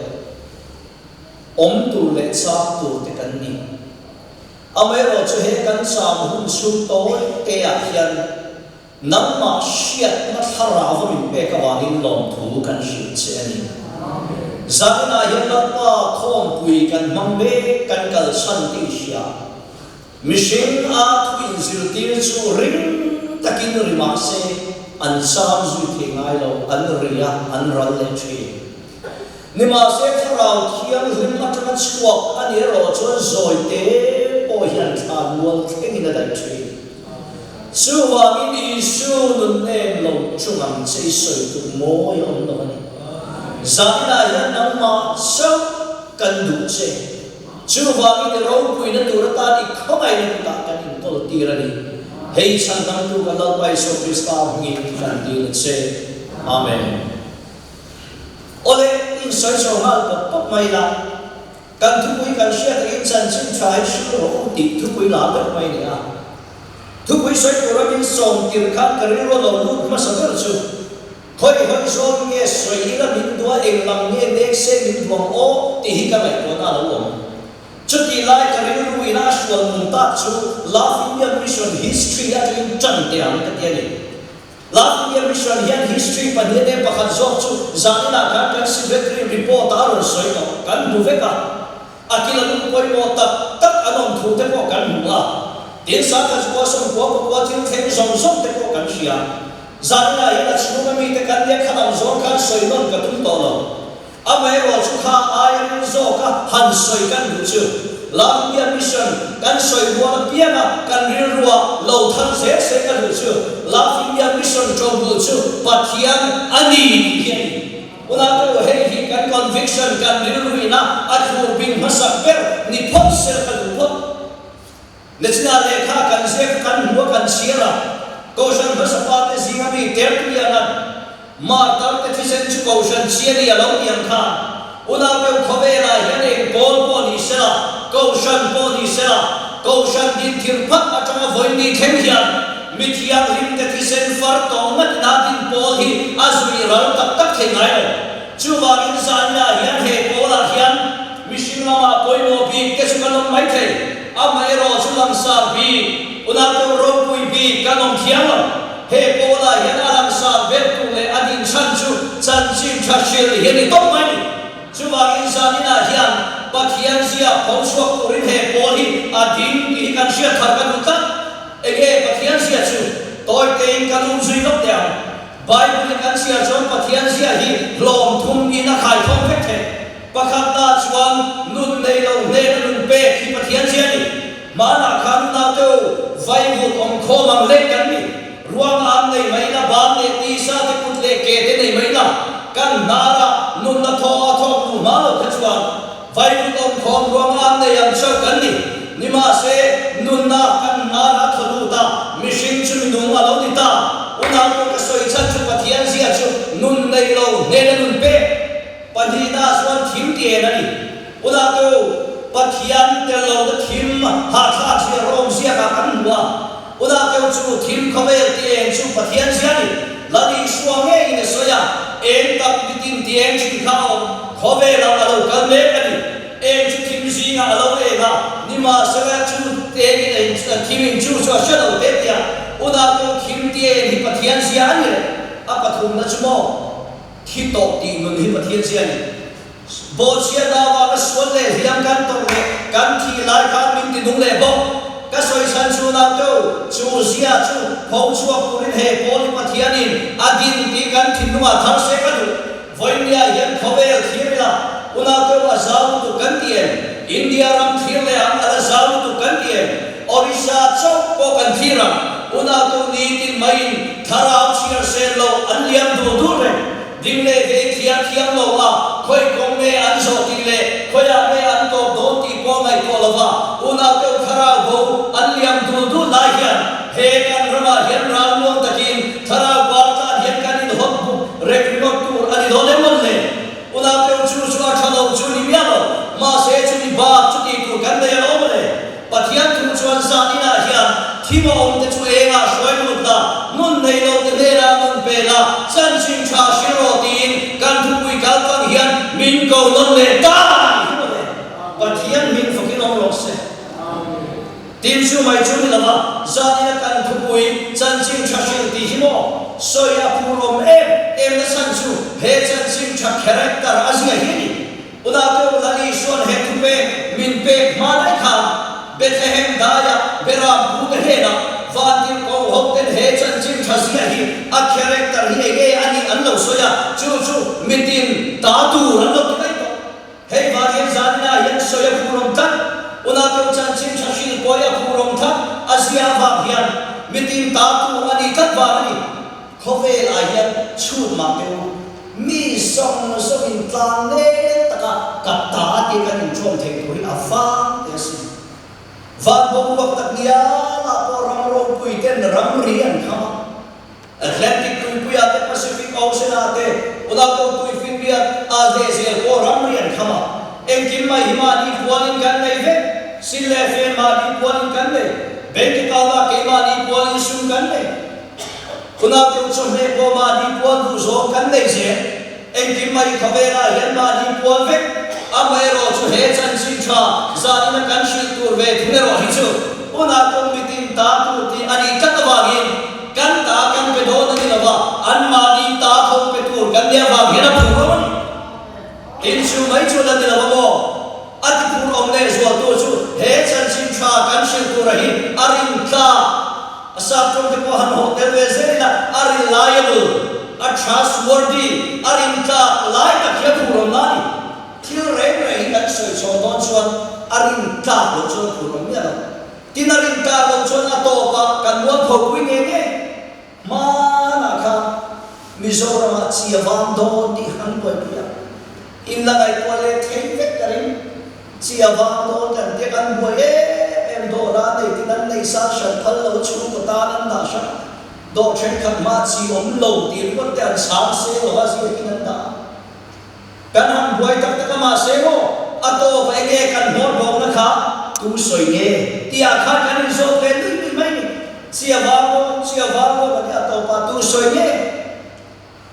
om tu le sa tu te kan ni amero chu he kan sam hun su to te a hian namma shiat na thara ho min pe ka wangin lom thu kan shi che ani zamina hian pa khom pui kan mambe kan kal san ti sia mission a twin zil tir chu ring takin rima se an sam zu the ngai lo an ria an ral le chi ni ma se tharau khiam hlim atang chuak ani ro chon zoi te po hian tha wal thengin da chi su wa mi su nun ne lo chungam sei soi tu mo yom do ni zamina ya nang ma so kan du che su wa mi ro pui na tu ra ta ni khomai ni ta kan in to ti ra ni Hei san tam tu ka lau pai so Krista ngi kan ti le se amen ole in sai so hal ka pop mai la kan thu pui kan sia ta in san chin trai su ro ti thu pui la ta mai ni a thu pui sai ko ra min som tir khan ka ri ro lo lu ma sa ka chu hoi hoi so nge soi la min tua eng lam nge nek se min tuam o ti hi ka mai ko na lo chuti lai ka ri ru ina shwal mun ta chu Love India Mission history at in chan te am ka te ni Love India Mission hian history pa ne ne pakhat zok chu zanina ka kan secretary report aron soi to kan bu veka akila lu koi mo ta tak anon thu te ko kan mu a tin sa ka ko som ko tin theng som som te ko kan sia zanina ila chu ma mi te kan le khanam zok kan soi non ka tum to lo amai ro chu kha ai zo ka han soi kan bu chu Love India Mission กันสวยบัวเปียนะกันเรียนรัวเหล่าทันเสียเสียกันดูชื่อ Love India Mission จงดูชื่อปัทยันอันนี้เฮียอุณาเตอเฮฮีกัน conviction กันเรียนรู้นะอัดหัวบินมาสักเปรนิพนธ์เสียกันดูพดเลชนาเลขากันเสียกันหัวกันเสียละก็ฉันมาสักปาเตสิงห์มีเตอร์ปีนั้นมาตามเตที่เซนชุก็ฉันเสียนี่เราเพียงข้าอุณาเตอขบเวลาเห็นเองโกลปอนิเสละก็ฉันปอนิเสละก็ฉันดินทิมพักอาจารย์วันนี้เข้มยันมิทยาริมเตที่เซนฟาร์ตองมันนาดินปอลีอาจุยเราตักเทงไงจูวาอินซานียันเฮโกลายันมิชิมามาปอยโมบีเกสุกันลงไม่เทอามาเอโรจุลังซาบีอุณาเตอโรปุยบีกันลงเขียงเฮโกลายันอาลังซาเวตุเลอดินชันจูจันจิมชัชเชลเฮนิต้มไม่จูวาอินซานียันปัจจัยเสียพงศวกุริเฮโกลีอดินที่กันเสียทากันอุตะเอเกปัจจัยเสียจูตัวเองกันลุงซุยลบเดียวไบเบิลกันเสียจนปัจจัยเสียฮีลมทุ่มอินักขายทองเพชรประคับตาชวนนุ่นในเราเล่นนุ่นเป๊ะที่ปัจจัยเสียนี่มาหน้าขันนาเตอไฟบุตรองโคมังเล่นกันนี่รวมอันในไม่ละบางในตีซาที่กุดเล่เกตในไม่ละกันนาระนุ่นละทอทอดูมาแล้วชวนไฟบุตรองโครวมอันในยังเช่ากันนี่นิมาเสนุ่นนากันนาระทะลุตามิชินจุนนุ่งอาลดิตาอุณาโตกสวยชัดจุปัทยันเสียจุนุ่นในเราเนรนุ่นเป๊ะปัจจัยนาส่วนทิมเตียนั่นนี่อุณาโตปัทยันเตเราจะทิมหาทาเสียรมเสียกันหัวอุณาโตจุทิมเขาเวลเตียงจุปัทยันเสียนี่ลัดีสวงเองในสวยเอ็นตับดินเตียงจุเขาเขาเวลเรากันเมกันนี่เอ็นจุทิมซีงาเราเองนะนิมาสกัดจุเตียงในทิมจุชัวเชลเตียอุณาโตทิมเตียงที่ปัทยันเสียนี่อาปฐุมนัชโมที่ตกตีมันที่ปัทยันเสียนี่โบเชียดาวาก็ส่วนเล่เรียงกันตรงเล่กันที่หลายการมินติดุงเล่บอกก็สวยสันชูนาเจ้าจูเสียจูพงชัวกุริเฮโพลิปัทยันินอดินที่กันที่นุ่งทั้งเสกันดูวันนี้ยังเขาเวลที่เวลาอุณาเจ้าอาซาลุตุกันเตียนอินเดียรัมที่เล่อันอาซาลุตุกันเตียนออริชาเจ้าก็กันที่รัมอุณาเจ้านี้ที่ไม่ทาราวเชียร์เซลโลอันเลี้ยงดูดูเลยดิมเล่เวทีอาเทียมโลว่าคอยกงเมอันโซติเล่คอยอาเมอันโตโดตีปองไอโตลว่าอุณาเจ้าทาราวโบอันเลี้ยงดูดูลายยันเฮกันรมาเห็นราวงตะกินทาราวบาลตาเห็นกันอินหอบบุเรกโนตูอันอิโดเลมันเล่อุณาเจ้าชูชัวชาโลจูนิเมียโลมาเสจูนิบาจุติกูกันเดยโลมเล่ปัทยันทูชวนซานินาเฮียที่มองแต่ช่วยเองอ่ะช่วยมุดตานุ่นในโลกเดรามุนเปล่าฉันชิงชาชิโรตีนการทุกุยการฟังเฮียนมินโกนนเลตาปัทยันมินฟังกินองโลเซทีมชูไม่ชูนี่ละว่าซาดินการทุกุยฉันชิงชาชิโรตีหิโมสอยาพูรมเอ็มนั่นฉันชูเฮฉันชิงชาคาแรคเตอร์อาเซียฮินีอุณาเตอร์ลาลีชวนเฮทุเปมินเปมาได้ค่ะเบธเลเฮมดายาเบรามบูเตเฮนะฟาติโกฮอกเตนเฮชันจิมชาซิยาฮีอัคคาแรคเตอร์ฮีเออันนี้อันเราสวยจูจูมิตินตาตูรันเราตัวไหนต่อเฮวารีนซาดินายันสวยพูรมทันอุณาเตอร์ชันจิมชาชิลโกยพูรมทันอาเซียบาเฮียนมิตินตาตูอันนี้ทัดวาอันนี้เขาเวลายันชูมาเปวมีส่งอินตาเนตตะกัตตาที่กันช่วงเทคโนโลยีอัฟฟาเดซิวันบวกตักยาลาปรำรบคุยกันรำเรียนเขาแอตแลนติกคุยอาเตแปซิฟิกโอเชียนอาเตอุดาคุยฟิลิปปินส์อาเซียนก็รำเรียนเขาเอ็งกินมาหิมาลีปวนินกันเลยเวสิเลเฟมาลีปวนินกันเลยเบงกิตาลาเกมาลีปวนินซุนกันเลยอุดาคุยชมเฮโกมาลีปวดูโซกันเลยเสียเอ็งกินมาขเวราเห็นมาลีปวเวอาเมโรจูเฮจันซิงชาซาดินกันชิลตูเวทุเนโรฮิจูอุณาตุมิตินตาตูตีอันนี้กัตวากินกันตากันเปโดนนี่ละว่าอันมาดีตาทงเปตูกันเดียวว่าเห็นผู้รู้มันอินชูไม่ชูละนี่ละว่าอัติผู้รู้เนี่ยชัวตัวชูเฮจันซิงชากันชิลตูระหิอารินตาสับตรงที่พอหันหัวเตเวเซรินะอาริลายบุลอัจฉริยะอารินตาลายนักเขียนผู้รู้นั่นที่เร่งเร่งกันสวยชมตอนชวนอาริ arin ta lo chon ko rom ya tin arin ta lo chon ato pa kan mo tho kui nge ma na kha Mizoram chi avam do ti han ko ya in la ngai ko le thei vek karin chi avam do kan te kan bo em do ra de ti nan nei sa shan phal lo chu ko ta nan da sha do chen khat ma chi om lo ti ko te an sa se lo ha si ki nan da kan han boi tak tak ma se mo ato ba ge kan mo do na kha tu soi nge ti a kha kan zo pe ni mai ni chi avam do ka ato pa tu soi nge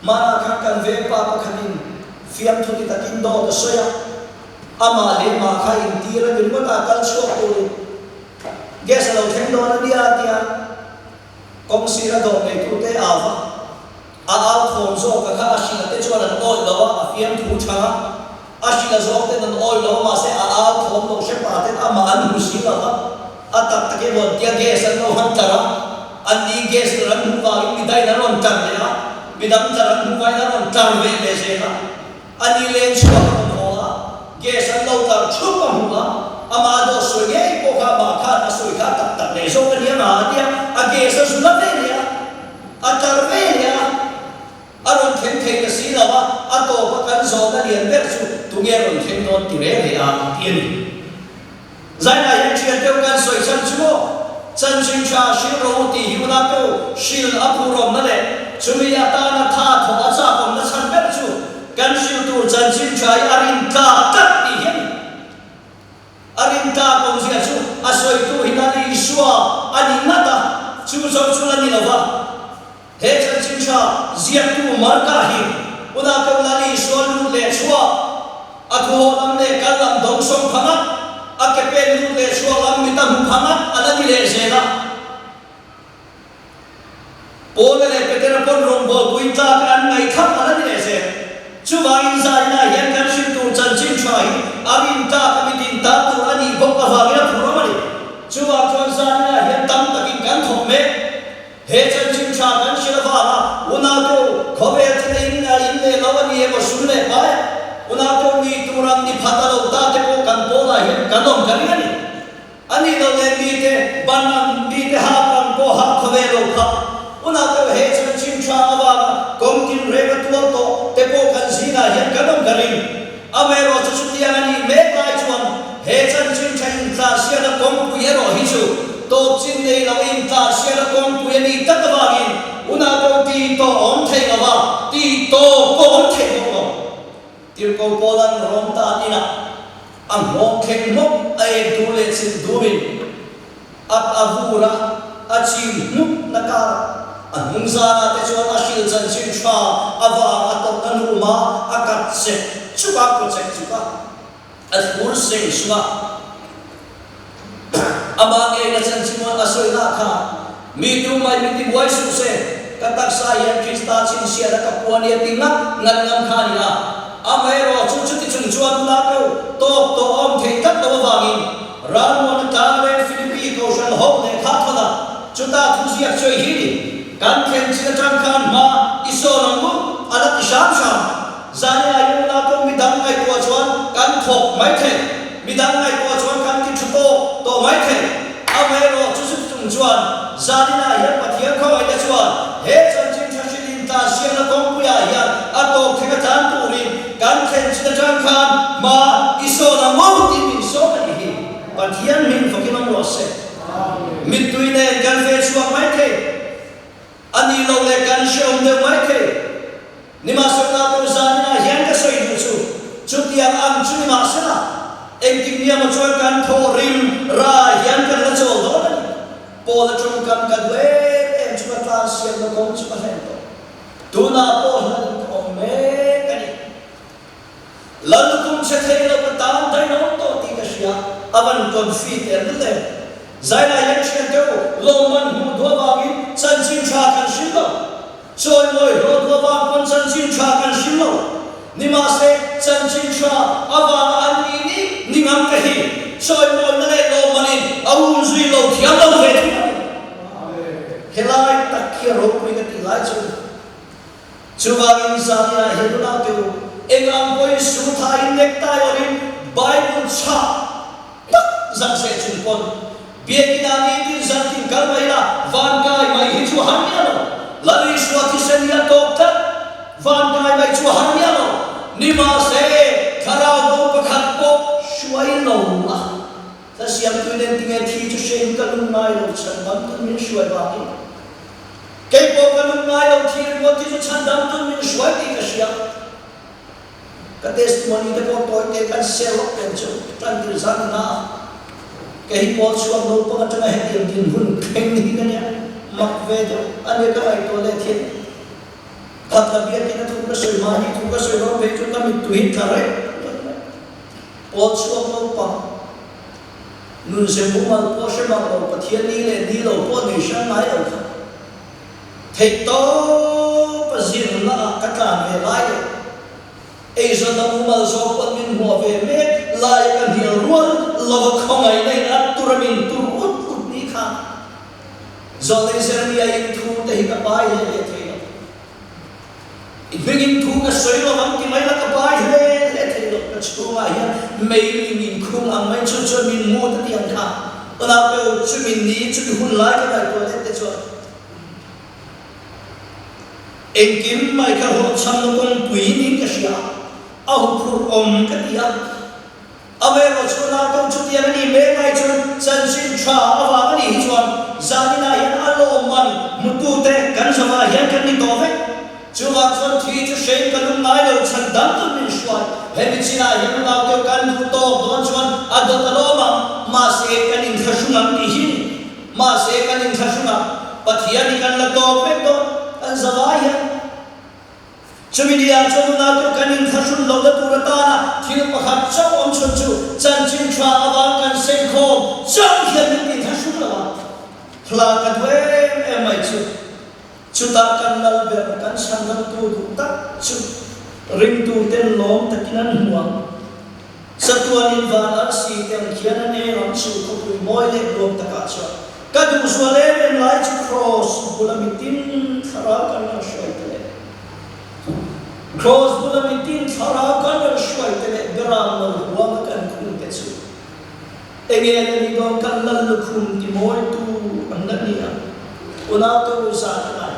mana kha kan ve pa pa khanin fiam thu ti takin do ta soya ama le ma kha in ti ra bin ma ta kal so ko ge sa lo theng do na dia tia kong si ra do me tu te ava a thom zo ka kha shi na te chwa na oi lo a fiam thu cha a shi la zo te na oi lo ma se a thom lo she pa te ama an hu si la a tak ta ke bo tia ge sa no han ta ra an ni ge sa ran hu ba mi dai na ron ta le na bidam jaran bukai na ron tar ve le se na ani len chwa ko la ge san lo tar chu pa hu la ama do so ye ko kha ba kha na so kha tak tak le so ka ni na dia a ge sa su la ve ya a tar ve ya aron khen the ka si la wa a to pa kan zo na lian ver chu tu nge ron khen don ti re le a tien zai na yan chen teu kan soi san chu chân sinh cha shi ro ti hu na ko shil apu rom na le chumi ya ta na tha tho a cha kom na san bet chu kan shil tu chân sinh chai arin ka tat ti hen arin ta kom sia chu a soi tu hinali iswa ani nata chu so chu la ni lova he chân sinh cha zia tu mar ka hi una ko la ni so lu le chua a ko lam le kal lam dong song phanga a ke pe lu le chua lam mi ta mu phanga ala ni le se na Pole le petera pon rombo kuita kan ngai khap ala ni se chu ba in za na yan kan shin tu chan chin chai arin ta ka tin ta tu ani bok ka va ya phuro mari chu ba chon za na yan tam ta kin kan thom me he chan chin cha kan shila va na una ko khobe thne in na in le lawani e mo sun le pa una ko ni turam ni phata lo ta te ko kan to la yan kanom kari ani lo le ni te banam ni te ha kan ko ha khobe lo kha una ko he chan chin cha wa kom tin re ga tu to te ko kan zina yan kanom karin amero chu ti ani me lai chuan he chan chin cha in ta sia da kom pu ye ro hi chu to chin nei lo in ta sia da kom pu ye ni ta ka wa in una ko ti to on thei ga wa ti to ko on thei ko tir ko polan rom ta ni na ang mo khen mo ai du le chin du bin ap avura achim nu na ka Anung sana te chuan ashil chan chin chwa awa atok anuma akat se chuka project chuka athur se chuka abange na chan chimon asoi na kha mi tu mai mi ti boy su se katak sa yan krista chin sia da kapuan ya tinga ngan ngam kha ni na amai ro chu chu ti chung chuan na ko to om the kat to wangin ran mon ta le philippi ko shan ho ne kha thona chuta thu sia choi hi kan khen chi tang kan ma iso nang mu ala ti sham sham zani ayu na ko midang ai ko chuan kan thok mai the midang ai ko chuan kan ti thu to mai the amai ro chu chu chung chuan zani na ya pathia kho ai da chuan he chan chin cha chin ta sia na kong pu ya ya ato khika tan tu ri kan khen chi tang kan ma iso nang mu ti min so ni hi pathian min fokinong ro se mit tuine kan fe chuan mai the ani lo le kan shom de mai the ni ma so na ko zana yan ka soi du chu chu tiang am chu ni ma sa eng ting nia ma choi kan tho rim ra yan kan la chol do na po la chung kan ka we em chu ta sia na kom chu pa hen to tu na po na ko me ka ni lan kum se the lo ka ta dai no to ti ka sia avan kon fi ter de zaina yan chen teu lo man hu do ba gi chan chin cha kan shin lo choi loi ro do ba kon chan chin cha kan shin lo ni ma se chan chin cha awa an ni ngam ka hi choi loi na le lo manin au zui lo thiam lo ve thi helai tak khia ro pu ga ti lai chu ba in sa ya he do na teu engam poi su thai nek tai orin bible cha tak zak se chun pon biekina ni tin zakin kalmaila van kai mai hi chu hanya lali swati senia dokta van kai mai chu hanya ni ma se khara do pakhat ko shuai lo ma ta siam tu den tinge thi chu shen kalung nai lo chan dam tu min shuai ba ki kai po kalung nai lo thi mo ti chu chan dam tu min shuai ti ka sia ka testimony te po toy te kan sel pen chu tan ti zan na kai po chuam lo pa ta na he din hun kheng ni ka nya mak ve do ane ka ai to le thi ta bia ti na tu ka soi ma ni tu ka soi ro ve chu ta mi tu hi thare po chuam lo pa nun se mu mal po she ma lo pa thian ni le ni lo po ni shan nai lo kha thei to pa zin la ka ta ve lai ei zo na mu mal zo pa min mo ve me lai ka ni ruan lo khong ai nei na turamin tu ut ni kha zo le ser ni ai thu te hi ka pai le thei lo it begin thu ka soi lo mam ki mai la ka pai le thei lo ka chu ma ya mei min khung ang mai chu chu min mo ta tiang kha ona pe chu min ni chu hun lai ka dai to le te chu en kim mai ka ho cham lo kong pui ni ka sia au phur om ka tia ave ro chu na tong chu tia ni me mai chu chan sin tha awa ni chuan zanina yan alo man mutu te kan sawa yan kan ni to ve chu wa chuan thi chu shen ka lung nai lo chan dam tu min shwai he bi china yan na te kan du to don chuan adot alo ma se kan in khashunam ti hin ma se kan in khashunam pathia ni kan la to pe to an zawaya chumidia chona to kanin khashun lo da turata na thil pakhat chau om chun chu chan chin thwa awa kan sen kho chang hian ni khashun lawa thla ka dwe e mai chu ta kan lal ber kan san lam tu du tak chu ring tu ten lom takinan huang satuan in van si tem khian ne ram chu ko pui moi le lom taka cha ka du swale en lai chu cross bulamitin khara kan na shoi cross bulamitin thara kan shwai te beram no huam kan khum te chu engel ni dom kan lal khum ti moi tu andania una to sa na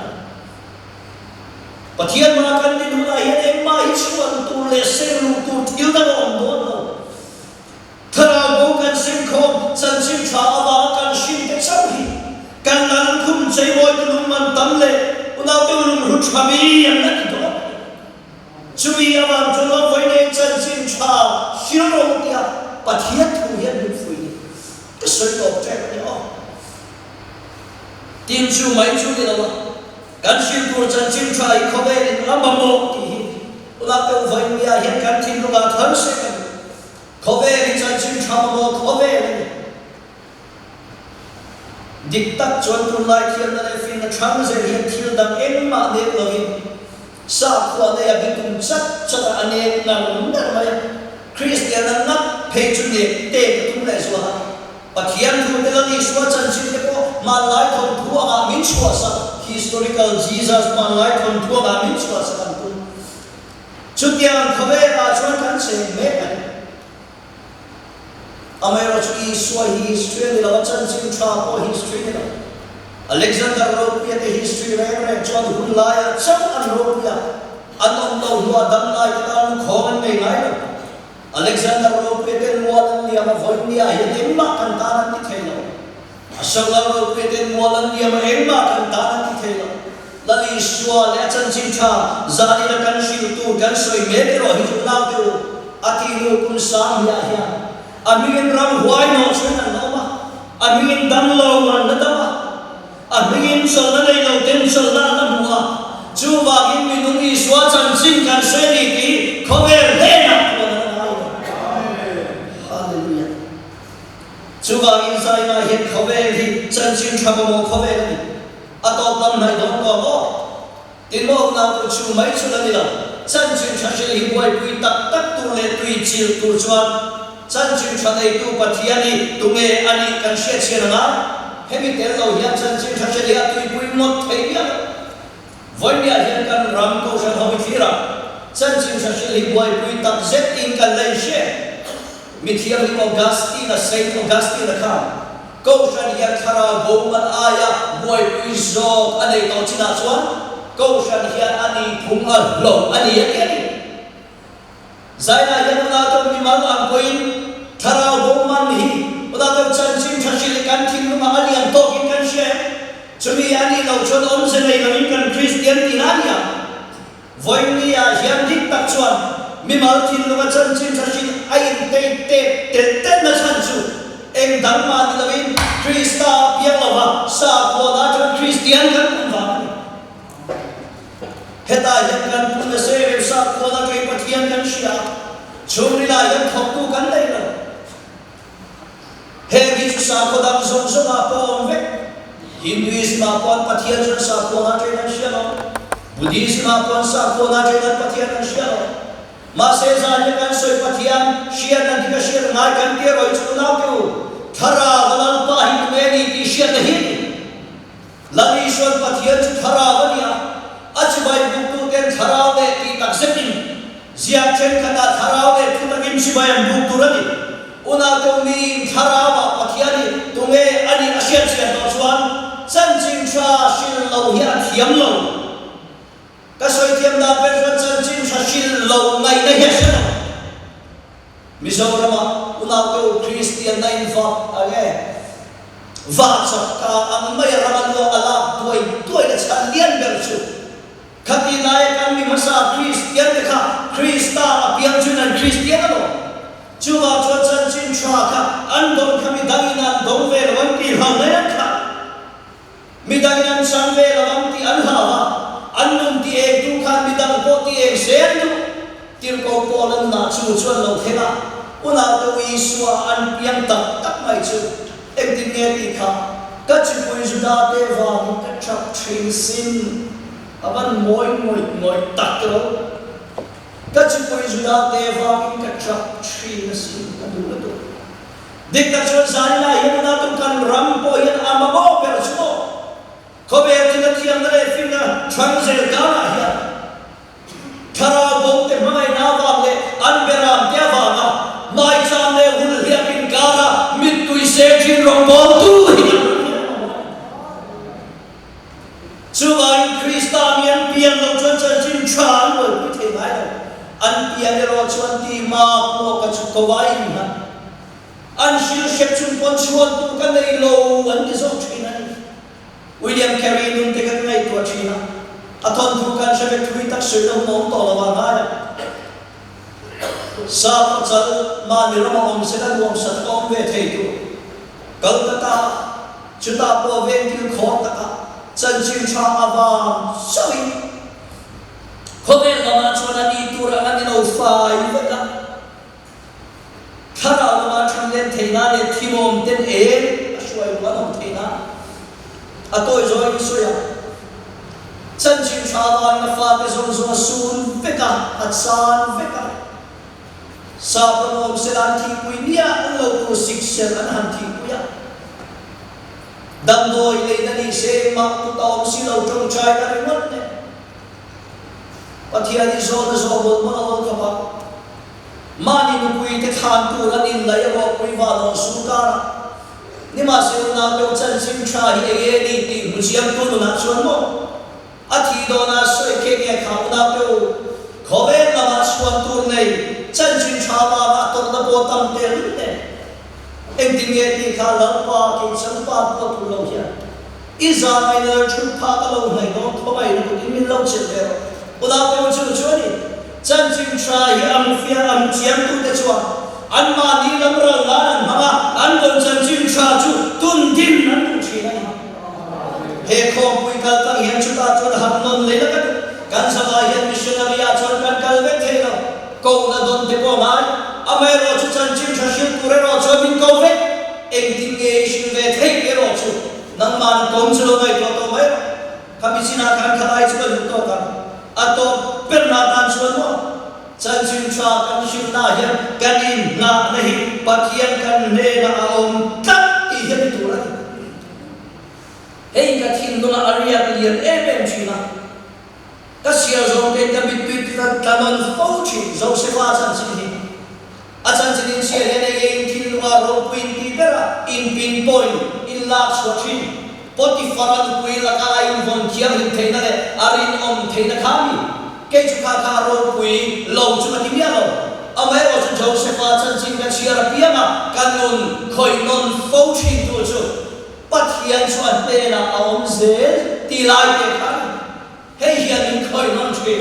pathian ma kan ni dula hian em ma hi chuan tu le se lu tu til da on don no thara go kan sim khom chan sim tha awa kan shin te chau hi kan lal khum chei moi tu man tam le una to lum ru thami an na do chui awa cholo voi ne chan sim tha shiro tia pathian thu hian lu fui ka soi to che ni o tin chu mai chu ni lawa kan sim tur chan sim tha I khobe ni amamo ti ula pe voi mia hian kan tin lu ga thar se kan khobe ni chan sim tha mo khobe ni dik tak chon tu lai khian na le fin na thang ze hian thil dang em ma ne lovin sa khwa ne ya bitum chat chat ane nang na ma Christian na pe chu ne te tu le so ha pathian thu te la ni so chan sim te ko ma lai thon thu a min chwa sa historical Jesus man lai thon thu a min chwa sa kan tu chutian khobe a chon kan se me kan amero chu so history ni la chan sim tha ko history ni la Alexander Ropia te history re John Hunlaya cham an Ropia anon lo hua dam lai ta nu khon nei ngai Alexander Ropia te molan ni ama voinia hi emma kan ta na ti thelo asala Ropia te molan ni ama emma kan ta na ti thelo lali shwa le chan sim tha zani na kan shi tu kan soi me te ro hi tu na te ati nu kun sam ya ya amingin ram huai no chen an lo ma amingin dam lo an na da ma amingin sol na nei lo ten sol na na mua chu wa in minung I swa chan sim kan se ni ti khover le na hallelujah chu wa in sai na hin khover hi chan sim tha mo khover ni atop lam nai dom ko mo tin mo na tu chu mai chu na ni la chan sim tha se hi boy pui tak tak tu le tui chil tu chuan chan sim tha nei tu pathiani tu nge ani kan she chen na hemi tel lo hian chan sim tha se ya tui pui mot thei ya vonia hian kan ram ko sha homi thira chan sim tha se hi boy pui tak zet in kan lai she mi thiam ri Augustine Saint Augustine kha ko shan hian thara boman aya boy puizok anei to china chuan ko shan hian ani phunga lo ani yakeni zaina yanuna to mi mal ang koin thara boman hi oda to chanchin thashil kan thing ma alian to kin kan she chumi ani lo chon om se nei lo kan Christian tinania voinia hian dik tak chuan mi mal thin lo chanchin thashil ai te na chanchu eng dhamma dilawin Krista pianglawa sa koda chon Christian kan va heta yan kan pun se sa koda kai pathian kan shia chumrila yan thokku kan dai la he gi sa koda zon zon ma pom ve Hinduism ma pon pathian chon sa koda kai kan shia lo Buddhism ma pon sa koda kai kan pathian kan shia lo ma se za kan soi pathian shia na dika shia na kan ke roi chuna ke thara walal pa hi meni ti shia nahi lani shon pathian thara wania achbai buktu ten thara de ti taksetin zia chen kana thara de thutakin sibayam buktu rani una to mi thara wa pathiani tume ani asian sian to chuan chanchin cha shil lo hi thiam lo ka soi thiam da pe chanchin cha shil lo ngai na he sha Mizorama unato Christian na infa age va chakka ang may raman lo ala toy na chalian berchu khati lai kan mi masa Christian ka Krista apiang chunan Christian lo chuwa chochan chin chwa ka andon kami dangina dongve wan ti hawna ka mi danginan sanve wan ti alhawa annun ti ek tu khan mi dang ko ti ek sen tirko polan na chu chuan lo thena una to iswa an piang tak mai chu ek tin nge ti kha ka chu pui juda te wa ka chak thin sin aban moi tak ro ka chu pui juda te wa ka chak thin sin adu adu dik ta chu zanila yana tu kan ram po yan amabo per chu ko be tin thiam le fin na transil gana ya thara bo te mai na wa le an beram te wa na mai sam le hul hia pin gara mit tu se jin rong bol tu chuan Krista mian pian lo chuan chin chan lo pi the mai an pian ro chuan ti ma mo ka chu ko wai na an shil shep chun pon chuan tu kan nei lo an ti zo thina William Carey nun te kan ngai tu thina athon thu kan shebe thui tak sui lo no to la wa na sa pachal ma ni rama om se da om sat om ve thei tu Kolkata chuta po ven ki kho ta ka chan chin cha avam soi khobe lama chona ni tu ra ani no fai va ka thara lama chang len thei na le thimom ten e ashwai ma no thei na atoi zoi soya chan chin cha avam na fa te zon zon sun ve ka atsan ve ka sa pronom selan thi puinia lo ko siksel an han thi puya damdoi le dani se ma tu taom silo trong chai na rimot ne pathiani zo na zo bol mo lo ka ba mani nu pui te khan tu ran in lai ro pui wa lo su ka ni ma se na pe chan sim cha hi e ni ti mu siam tu na chuan mo athi do na soi ke ke kha na pe khobe na ma chuan tu nei chan chin cha ba na to na bo tam te lu ne em tin ye ti kha la pa ki chan pa po tu lo ya iza mai na chu pa ka lo nei no tho bai lu ti min lo che le oda pe chu chu ni chan chin cha hi am fia am chiam tu te chwa an ma ni lam ra la an ma an don chan chin cha chu tun din nan tu chi na he kho pui ka ta hian chu ta chu ham non le la ka kan sa ba hian missionary a chon kan kal ve the lo ko na don te po mai amai ro chu chan chin cha shil pure ro chu bin ko ve eng tin ge shin ve thei ke ro chu nang man kon chu lo nai to mai kami sina kan khalai chu lu to kan ato per na tan chu mo chan chin cha kan shin na hian kan in na nahi pathian kan ne na om tak i hian tu la hei ka thin do na aria lian e ben china ka sia zo te ka bit bit ta taman fo chi zo se fa chan chin hi อาจารย์จินเชียร์ในเองที่ว่าเราคุยที่เปล่าอินปินปอยอินลาสวชินปฏิฟารันคุยละกายวันเขียนเทนั่นเลยอารินอมเทนข้ามีเกจุกาคาเราคุยเราจุมาที่เมียเราอเมริกาจะโจเซฟอาจารย์จินกันเชียร์เปียมากันนุนคอยนนโฟชินตัวจุปัทยันชวนเตนะอมเซตีไลเตขันเฮียนินคอยนนช่วย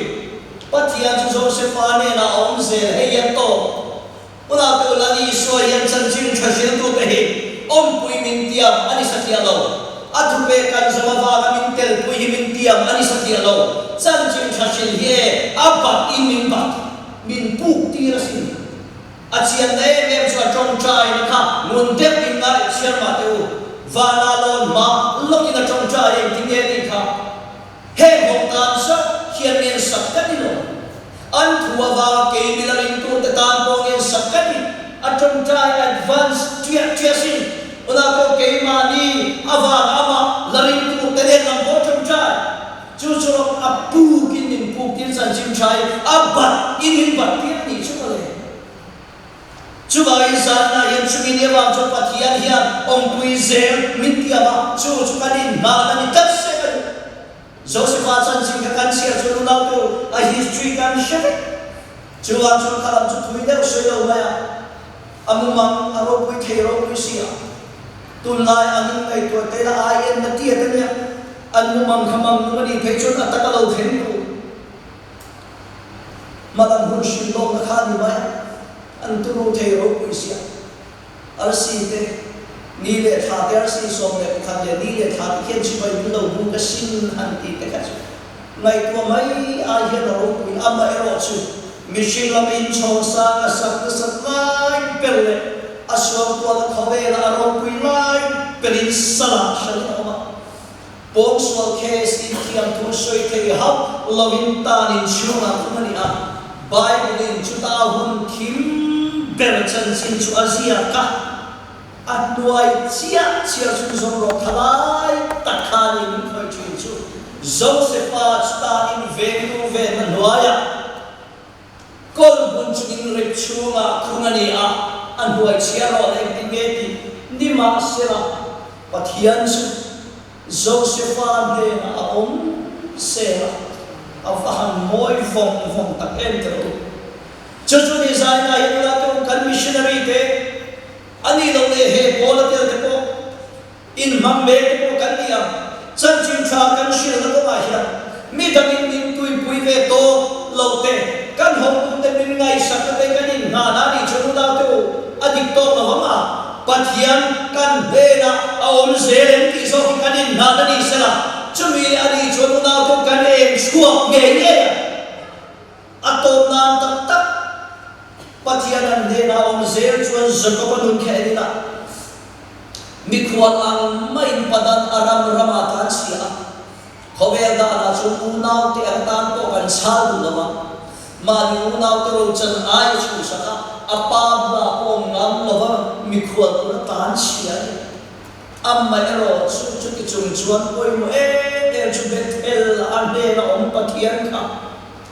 ปัทยันจะโจเซฟาเนนะอมเซเฮียโตอุณาตัวลานีสวยยันจันจินชัชนตัวเองอมปุยมินเตียมอันนี้สักอย่างเราอัตุเบกันสมาบามินเตลปุยมินเตียมอันนี้สักอย่างเราจันจินชัชนเฮอับบัดอิมินบัดมินปุกตีระสิอาเจียนเล่เมมชวนจงใจนะคะมุนเด็กมินได้เชียร์มาเตววานาลอนมาลูกกินจงใจเองที่เงี้ยนี่ค่ะเฮมงการสักเขียนเงินสักกันนี่โลอันทัววาเกมิลารินตัวแต่ตามโปเงินสักกันนี่อันจงใจแอดวานซ์เจียสิอุณาโกเกมานีอาวาอามาลารินตัวแต่เด็กลำโพจงใจจู่ๆอับปูกินนินปูกินสันจิมชัยอับบัดอินินบัดเพียงนี่ชั่วเลยชั่วอิสานนายันชุกินเยวันจงปัทยันเฮียนองคุยเซลมิตยามาจู่กันนินนาดันกัดเซกันโจเซฟอาสันจิมกันเชียร์จู่เราตัวอาฮิสทรีกันเชฟจู่อันจู่ขลังจู่ทุยเดลเชียร์มาอามุมังอารมณ์คุยเทโรคุยเสียตุนลายอันนี้ไอตัวเตละอาเอ็นมาเตี้ยกันเนี่ยอันมุมังขมังมันดีเพชรอัตตะกะเราเห็นอยู่มาดังหุ่นชินโลกข้าดีไหมอันตุโรเทโรคุยเสียอาร์ซีเตนี่เลยท่าเดียร์ซีส่งเลยคันเดียนี่เลยท่าที่เขียนชิบะยุ่งเราบุกสินหันตีเตกันในตัวไม่อาเห็นเราคุยอามาเอโรชูมิชิลามินโชซาสักสักไลเปลเลอาสวมตัวละเขาเวลาเราคุยไลเปลินสลับฉันเอามาปองสวลเคสอินที่อันทุสวยเทียบลวินตานินชูนัทุมันนี่อ่ะไบเบิลินจุดอาหุนคิมเบลชันสินชูอาเซียกะอันด้วยเชียชูสมรสทลายตะคานินคอยชินชูโจเซฟาสตาอินเวนูเวนันวายะกอลบุญจุนริบชูงาคุงันีอาอันด้วยเชียร์เราเองที่เกตินิมาเสระปัทยันสุโจเซฟาเดนะอมเสระอาฟังมวยฟงตักเอ็นเตอร์จุดนี้ใจน่าเห็นว่าตัวกันมิชชันนารีเตอันนี้เราเนี่ยเฮโบลเตอร์เตโปอินมัมเบเตโปกันนี่อ่ะจันจิมชากันเชื่อแล้วก็มาเห็นมีดังนินตุยปุยเวโตเราเตกันหงตุนเตมินไงสักเตกันนินนานาดิชนุดาวเตโออดีตโตมาว่ามาปัทยันกันเดนะเอาอมเซเลนที่สองกันนินนานาดิเสละจะมีอดีตชนุดาวเตกันเองชัวเงี้ยอัตโตนานตักปัทยันเดนะอมเซลชวนจะก็มันนุ่งแค่นี้ละมีควรอังไม่ปัดันอารามรามาตันเสียเขาเวลาเราชมูนาวที่อันตันโตกันชาดูละมาดูนาวที่เราจันอายชูสักอาปาบลาองงามละว่ามีควรตัวตันเสียอัมมาเอโรสุจุกิจุงชวนโอยโมเอจุเบตเอลอันเดนะอมปัทยันค่ะ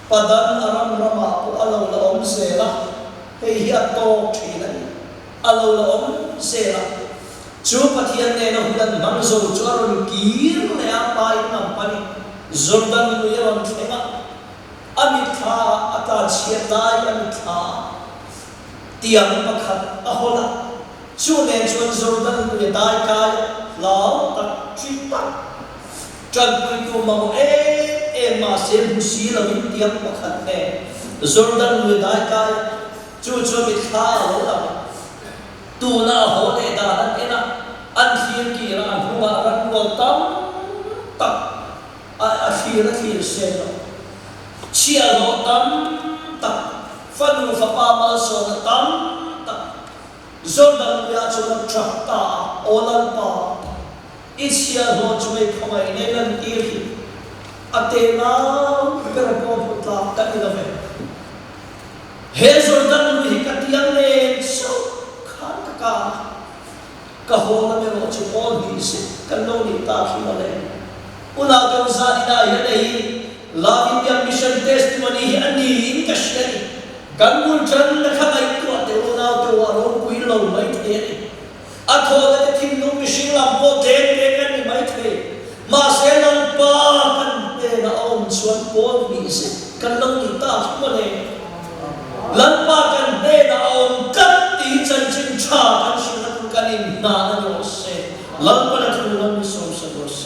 ปัดันอารามรามาอุอัลลอมเสละเฮียโตทีนั้นอัลลอมเสละจูปัทยันเนนะหุ่นมันโซจูอารุนกีร์เลยอาปายนัมปานิจอร์แดนลุยวันเทนะอามิธาอาตาเชียตายอามิธาเตียงประคัดอาโหละชูเนชวนจอร์แดนลุยตายกายลาวตัดชิตาจันปุยตัวมาโมมาเซบุสีละมิเตียงประคัดเนจอร์แดนลุยตายกายจูมิธาโหละตัวน่าโหเลดานันเองนะอันที่กีราอันหัวรันวัวตั้มตักอาชีพที่เสียแล้วเชียร์โลตั้มตักฟันฟ้าปามาสอนตั้มตักจอร์แดนยาจุนทรัพตาโอลันปาอิเชียร์โลจุเมฆไม่เนลันตีรีอัตเตนาเปรโกพุตลาตันิลเวเฮจอร์แดนลุยกัตยังเลนสุก็โหมันเป็นว่าจะโอนดีสิกันโน่นนี่ตาขี้มาเลยอุณาเกมซาดีได้ยังไงลาวินยามิชชันเทสติมอนีอันนี้นี่ก็เชื่อนี่ กันบุญจันนะครับไอ้ตัวเตวนาตัวเราคุยเราไม่เทอัทโหลจะทิ้งนุ่มมิชิลำโพเทเทกันไม่เทมาเสนันปากันเตนะอมส่วนโพนี่สิกันลังนิตาสมาเลยลันปากันเตนะอมกันตีจันจินชากันชิลันกันอินนานะโยเซลันปานะทุลันมิสอมสะโยเซ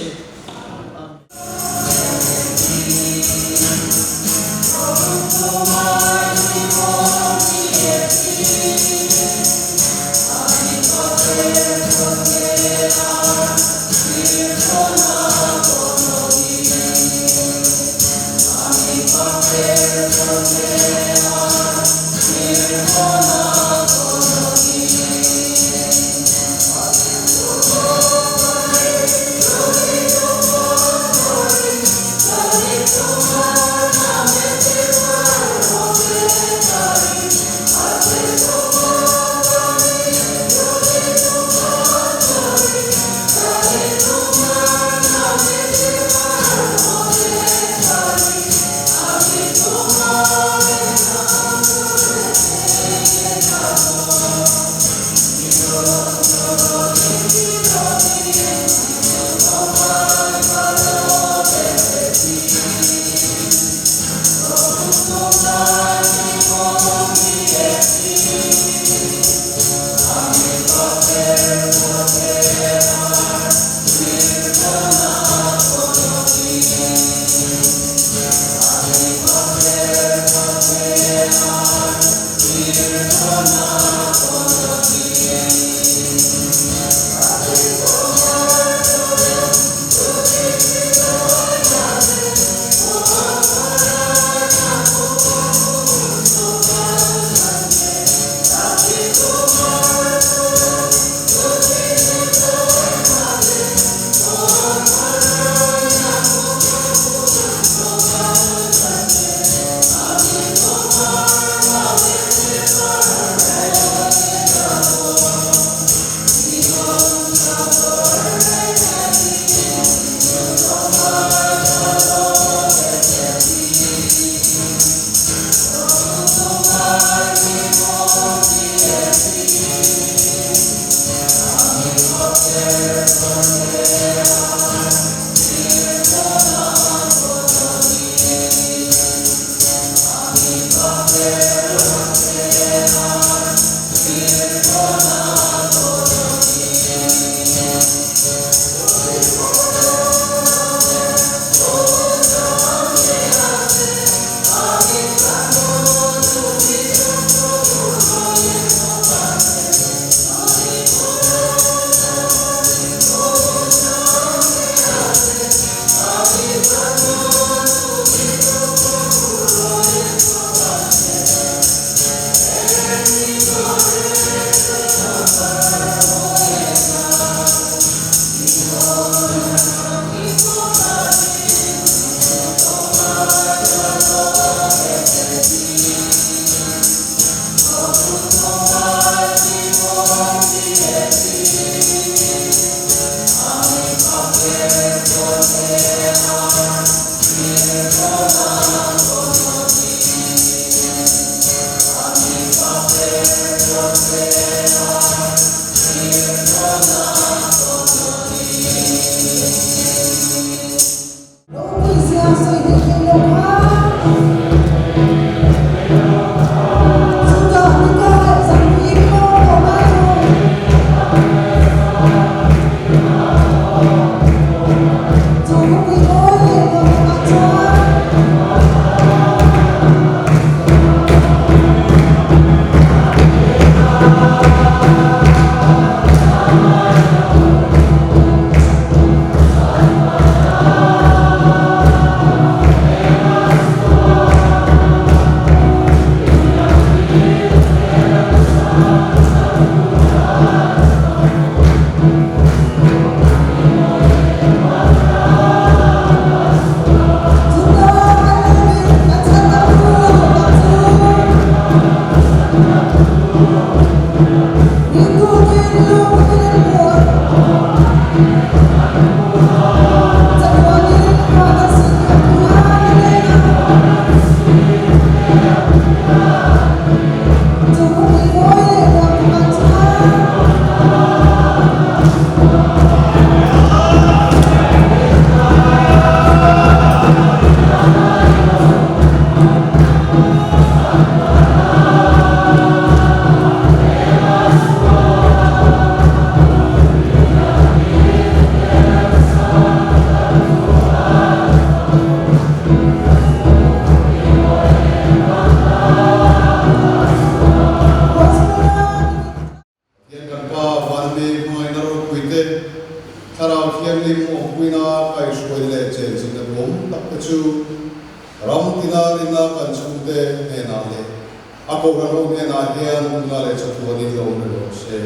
khiam lim om puina kai shoi le chen sin na bom tak ka chu ram tina lina kan chute ne na le ako ran ne na hian na le chu ni lo se